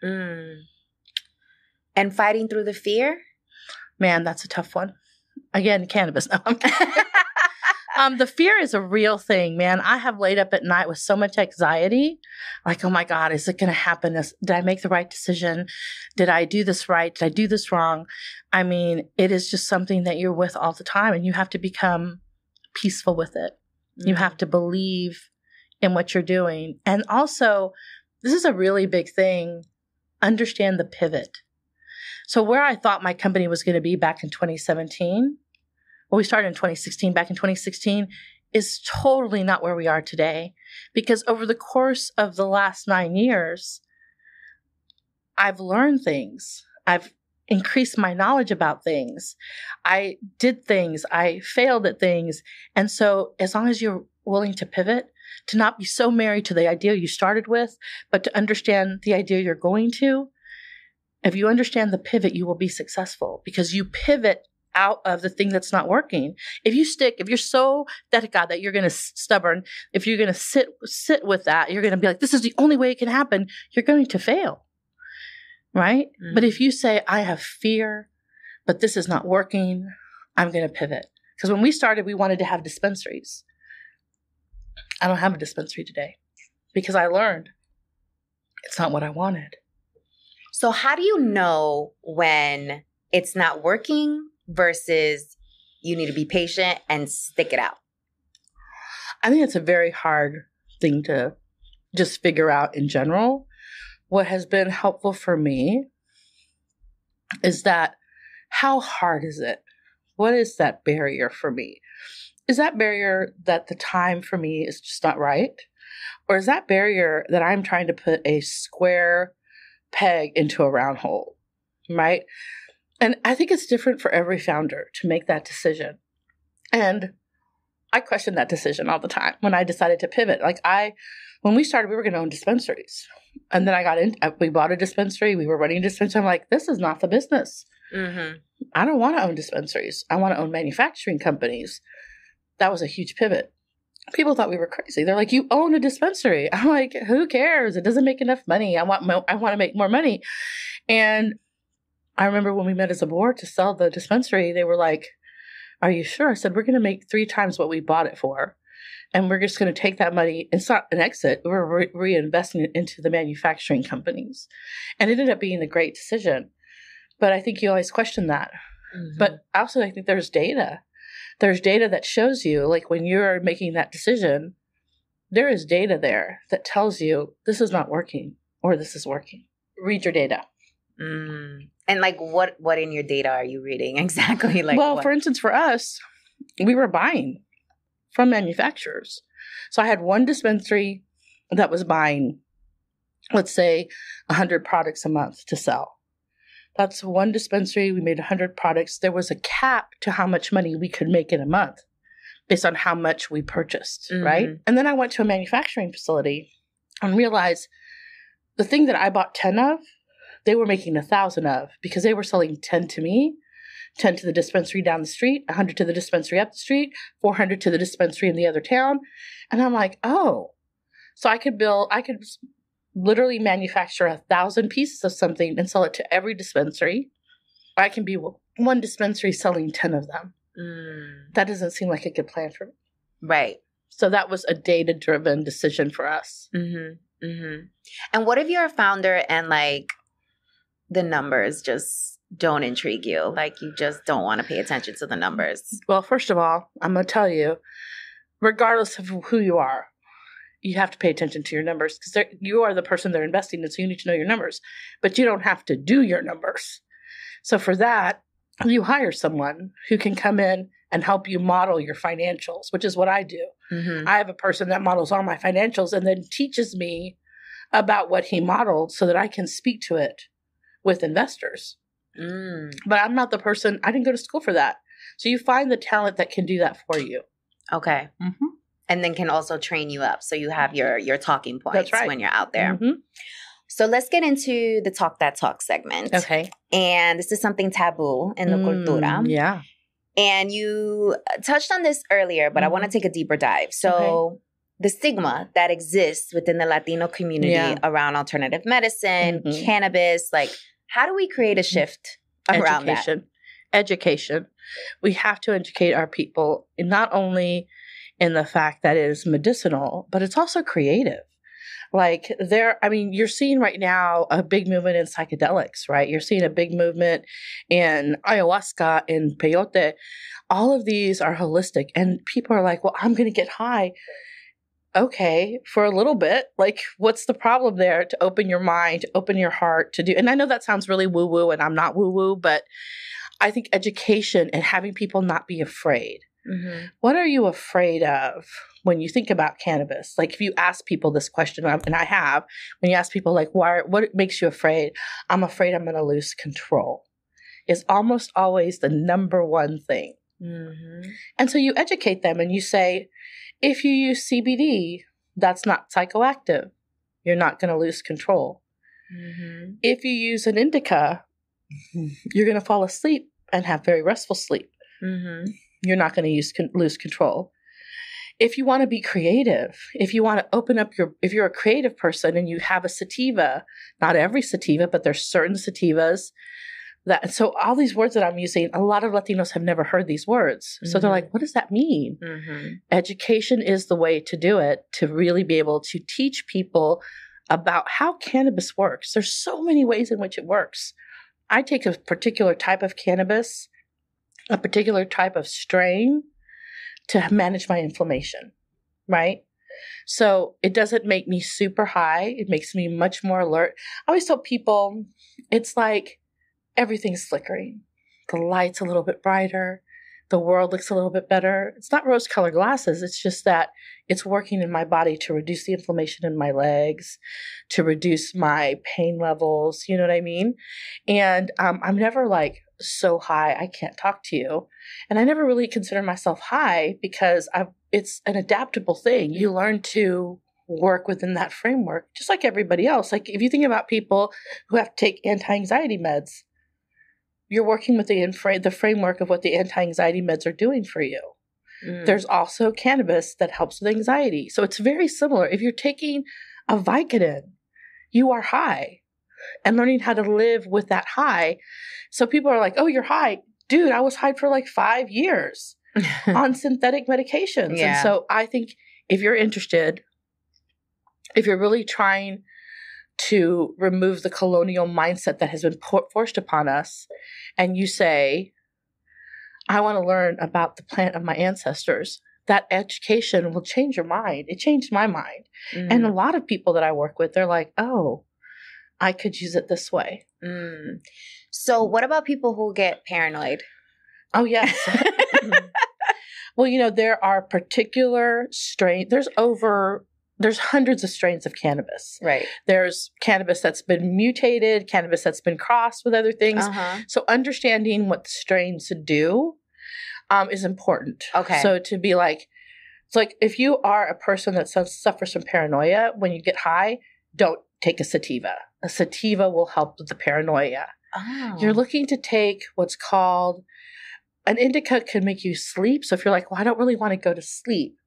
Speaker 2: And fighting through the fear?
Speaker 1: Man, that's a tough one. Again, cannabis. No, I'm kidding. The fear is a real thing, man. I have laid up at night with so much anxiety. Like, oh my God, is it going to happen? Did I make the right decision? Did I do this right? Did I do this wrong? I mean, it is just something that you're with all the time, and you have to become peaceful with it. You have to believe in what you're doing. And also, this is a really big thing. Understand the pivot. So where I thought my company was going to be back in 2017, we started in 2016, back in 2016, is totally not where we are today. Because over the course of the last 9 years, I've learned things. I've increased my knowledge about things. I did things. I failed at things. And so as long as you're willing to pivot, to not be so married to the idea you started with, but to understand the idea you're going to. If you understand the pivot, you will be successful because you pivot out of the thing that's not working. If you're so dedicado that you're going to stubborn, if you're going to sit with that, you're going to be like, this is the only way it can happen. You're going to fail. Right? Mm-hmm. But if you say, I have fear, but this is not working, I'm going to pivot. Because when we started, we wanted to have dispensaries. I don't have a dispensary today because I learned it's not what I wanted.
Speaker 2: So how do you know when it's not working versus you need to be patient and stick it out?
Speaker 1: I think it's a very hard thing to just figure out in general. What has been helpful for me is that how hard is it? What is that barrier for me? Is that barrier that the time for me is just not right? Or is that barrier that I'm trying to put a square peg into a round hole, right? And I think it's different for every founder to make that decision. And I question that decision all the time when I decided to pivot. When we started, we were going to own dispensaries. And then we bought a dispensary. We were running a dispensary. I'm like, this is not the business. Mm-hmm. I don't want to own dispensaries. I want to own manufacturing companies. That was a huge pivot. People thought we were crazy. They're like, you own a dispensary. I'm like, who cares? It doesn't make enough money. I want to make more money. And I remember when we met as a board to sell the dispensary, they were like, are you sure? I said, we're going to make 3 times what we bought it for. And we're just going to take that money. It's not an exit. We're reinvesting it into the manufacturing companies. And it ended up being a great decision. But I think you always question that. Mm-hmm. But also, I think there's data. There's data that shows you, like when you're making that decision, there is data there that tells you this is not working or this is working. Read your data.
Speaker 2: Mm. And like what in your data are you reading exactly?
Speaker 1: For instance, for us, we were buying from manufacturers. So I had one dispensary that was buying, let's say, 100 products a month to sell. That's one dispensary. We made 100 products. There was a cap to how much money we could make in a month based on how much we purchased, mm-hmm. right? And then I went to a manufacturing facility and realized the thing that I bought 10 of, they were making 1,000 of because they were selling 10 to me, 10 to the dispensary down the street, 100 to the dispensary up the street, 400 to the dispensary in the other town. And I'm like, oh, so I could literally manufacture 1,000 pieces of something and sell it to every dispensary. I can be one dispensary selling 10 of them. Mm. That doesn't seem like a good plan for me.
Speaker 2: Right.
Speaker 1: So that was a data-driven decision for us.
Speaker 2: Mm-hmm. Mm-hmm. And what if you're a founder and the numbers just don't intrigue you? Like you just don't want to pay attention to the numbers?
Speaker 1: Well, first of all, I'm going to tell you, regardless of who you are, you have to pay attention to your numbers because you are the person they're investing in, so you need to know your numbers. But you don't have to do your numbers. So for that, you hire someone who can come in and help you model your financials, which is what I do. Mm-hmm. I have a person that models all my financials and then teaches me about what he modeled so that I can speak to it with investors. Mm. But I'm not the person, I didn't go to school for that. So you find the talent that can do that for you.
Speaker 2: Okay. Mm-hmm. And then can also train you up so you have your talking points. That's right. When you're out there. Mm-hmm. So let's get into the Talk That Talk segment.
Speaker 1: Okay.
Speaker 2: And this is something taboo in the cultura.
Speaker 1: Yeah.
Speaker 2: And you touched on this earlier, but I want to take a deeper dive. So the stigma that exists within the Latino community around alternative medicine, cannabis, how do we create a shift around that?
Speaker 1: Education. We have to educate our people, not only in the fact that it is medicinal, but it's also creative. You're seeing right now a big movement in psychedelics, right? You're seeing a big movement in ayahuasca, in peyote. All of these are holistic. And people are like, well, I'm going to get high. Okay, for a little bit. What's the problem there to open your mind, to open your heart, to do? And I know that sounds really woo-woo, and I'm not woo-woo, but I think education and having people not be afraid. Mm-hmm. What are you afraid of when you think about cannabis? If you ask people this question, and I have, when you ask people what makes you afraid? I'm afraid I'm going to lose control. Is almost always the number one thing. Mm-hmm. And so you educate them and you say, if you use CBD, That's not psychoactive. You're not going to lose control.
Speaker 2: Mm-hmm.
Speaker 1: If you use an indica, you're going to fall asleep and have very restful sleep.
Speaker 2: Mm-hmm.
Speaker 1: You're not going to lose control. If you want to be creative, if you want to open up if you're a creative person and you have a sativa, not every sativa, but there's certain sativas so all these words that I'm using, a lot of Latinos have never heard these words. Mm-hmm. So they're like, what does that mean?
Speaker 2: Mm-hmm.
Speaker 1: Education is the way to do it, to really be able to teach people about how cannabis works. There's so many ways in which it works. I take a particular type of cannabis, a particular type of strain to manage my inflammation, right? So it doesn't make me super high. It makes me much more alert. I always tell people, it's like everything's flickering. The light's a little bit brighter. The world looks a little bit better. It's not rose-colored glasses. It's just that it's working in my body to reduce the inflammation in my legs, to reduce my pain levels. You know what I mean? And I'm never like so high I can't talk to you. And I never really consider myself high because it's an adaptable thing. You learn to work within that framework, just like everybody else. Like if you think about people who have to take anti-anxiety meds, you're working with the framework of what the anti-anxiety meds are doing for you. Mm. There's also cannabis that helps with anxiety. So it's very similar. If you're taking a Vicodin, you are high and learning how to live with that high. So people are like, oh, you're high. Dude, I was high for like 5 years on synthetic medications.
Speaker 2: Yeah.
Speaker 1: And so I think if you're interested, if you're really trying to remove the colonial mindset that has been forced upon us, and you say, I want to learn about the plant of my ancestors, that education will change your mind. It changed my mind. Mm. And a lot of people that I work with, they're like, oh, I could use it this way.
Speaker 2: Mm. So what about people who get paranoid?
Speaker 1: Oh, yes. Well, there are particular strains. There's hundreds of strains of cannabis.
Speaker 2: Right.
Speaker 1: There's cannabis that's been mutated, cannabis that's been crossed with other things. Uh-huh. So understanding what the strains do is important.
Speaker 2: Okay.
Speaker 1: So to be like, it's like if you are a person that suffers from paranoia, when you get high, don't take a sativa. A sativa will help with the paranoia.
Speaker 2: Oh.
Speaker 1: You're looking to take what's called, an indica can make you sleep. So if you're like, well, I don't really want to go to sleep,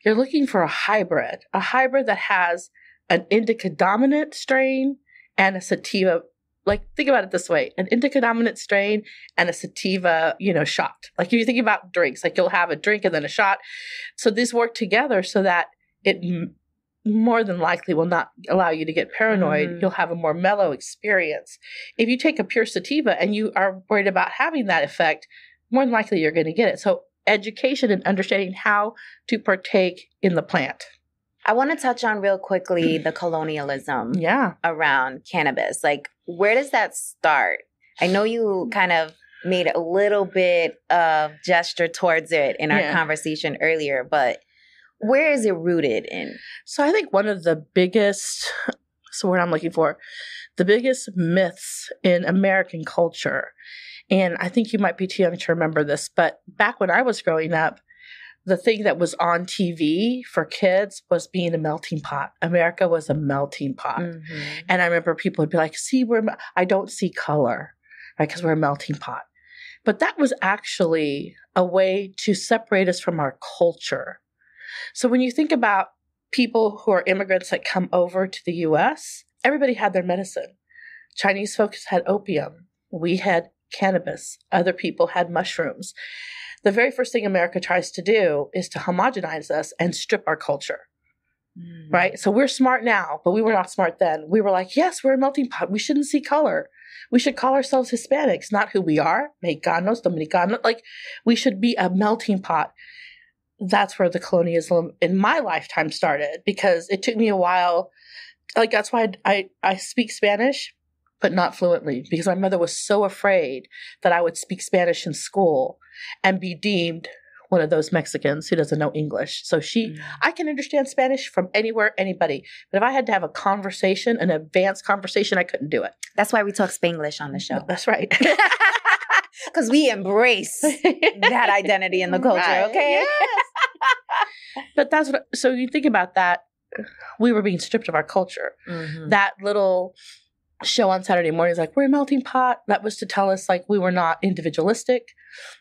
Speaker 1: you're looking for a hybrid that has an indica dominant strain and a sativa. Like, think about it this way, an indica dominant strain and a sativa, shot. Like if you think about drinks, like you'll have a drink and then a shot. So these work together so that it more than likely will not allow you to get paranoid. Mm-hmm. You'll have a more mellow experience. If you take a pure sativa and you are worried about having that effect, more than likely you're going to get it. So education and understanding how to partake in the plant.
Speaker 2: I want to touch on real quickly the colonialism around cannabis. Like, where does that start? I know you kind of made a little bit of gesture towards it in our conversation earlier, but where is it rooted in?
Speaker 1: So I think one of the biggest, what I'm looking for, the biggest myths in American culture, and I think you might be too young to remember this, but back when I was growing up, the thing that was on TV for kids was being a melting pot. America was a melting pot. Mm-hmm. And I remember people would be like, see, I don't see color, right? Because we're a melting pot. But that was actually a way to separate us from our culture. So when you think about people who are immigrants that come over to the U.S., everybody had their medicine. Chinese folks had opium. We had cannabis. Other people had mushrooms. The very first thing America tries to do is to homogenize us and strip our culture, right? So we're smart now, but we were not smart then. We were like, yes, we're a melting pot. We shouldn't see color. We should call ourselves Hispanics, not who we are. Mexicanos, Dominicanos. Like, we should be a melting pot. That's where the colonialism in my lifetime started, because it took me a while. Like, that's why I speak Spanish, but not fluently, because my mother was so afraid that I would speak Spanish in school and be deemed one of those Mexicans who doesn't know English. So I can understand Spanish from anywhere, anybody. But if I had to have a conversation, an advanced conversation, I couldn't do it.
Speaker 2: That's why we talk Spanglish on the show.
Speaker 1: That's right.
Speaker 2: Because we embrace that identity in the culture, right. Okay?
Speaker 1: Yes. But so you think about that. we were being stripped of our culture. Mm-hmm. That little show on Saturday mornings, like, we're a melting pot, that was to tell us, like, we were not individualistic.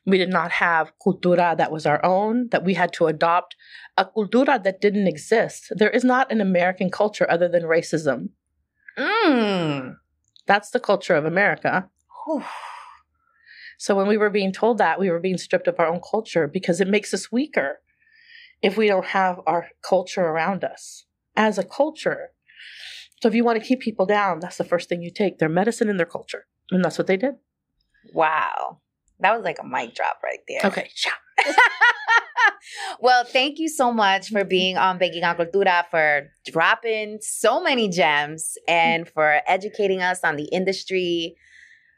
Speaker 1: We did not have cultura that was our own, that we had to adopt a cultura that didn't exist. There is not an American culture other than racism. That's the culture of America. Whew. So when we were being told that, we were being stripped of our own culture because it makes us weaker if we don't have our culture around us as a culture. So if you want to keep people down, that's the first thing you take, their medicine and their culture. And that's what they did.
Speaker 2: Wow. That was like a mic drop right there.
Speaker 1: Okay.
Speaker 2: Well, thank you so much for being on Banking on Cultura, for dropping so many gems and for educating us on the industry,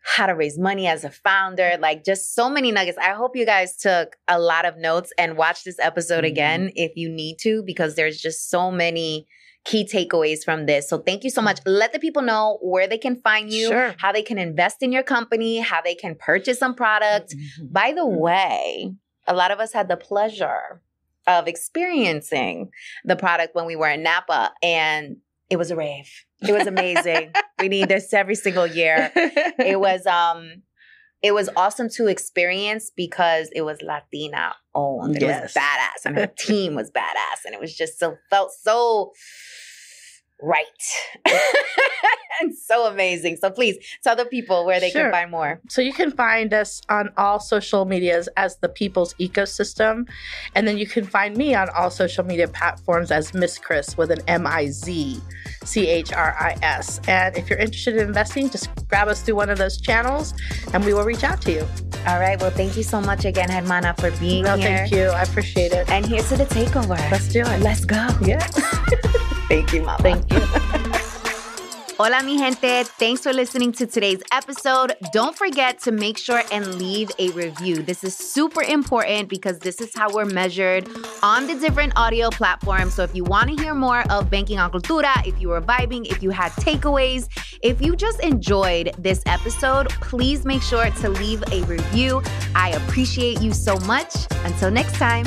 Speaker 2: how to raise money as a founder, like just so many nuggets. I hope you guys took a lot of notes and watch this episode again if you need to, because there's just so many key takeaways from this. So thank you so much. Let the people know where they can find you, how they can invest in your company, how they can purchase some product. By the way, a lot of us had the pleasure of experiencing the product when we were in Napa, and it was a rave. It was amazing. We need this every single year. It was awesome to experience because it was Latina owned. It was badass, and her team was badass, and it was just felt so right and so amazing. So please tell the people where they can find more.
Speaker 1: So you can find us on all social medias as The People's Ecosystem. And then you can find me on all social media platforms as Miss Chris with an MIZCHRIS. And if you're interested in investing, just grab us through one of those channels and we will reach out to you.
Speaker 2: All right. Well, thank you so much again, Hermana, for being here.
Speaker 1: Thank you. I appreciate it.
Speaker 2: And here's to the takeover.
Speaker 1: Let's do it.
Speaker 2: Let's go.
Speaker 1: Yes.
Speaker 2: Thank you, Mama.
Speaker 1: Thank you.
Speaker 2: Hola, mi gente. Thanks for listening to today's episode. Don't forget to make sure and leave a review. This is super important because this is how we're measured on the different audio platforms. So if you want to hear more of Banking on Cultura, if you were vibing, if you had takeaways, if you just enjoyed this episode, please make sure to leave a review. I appreciate you so much. Until next time.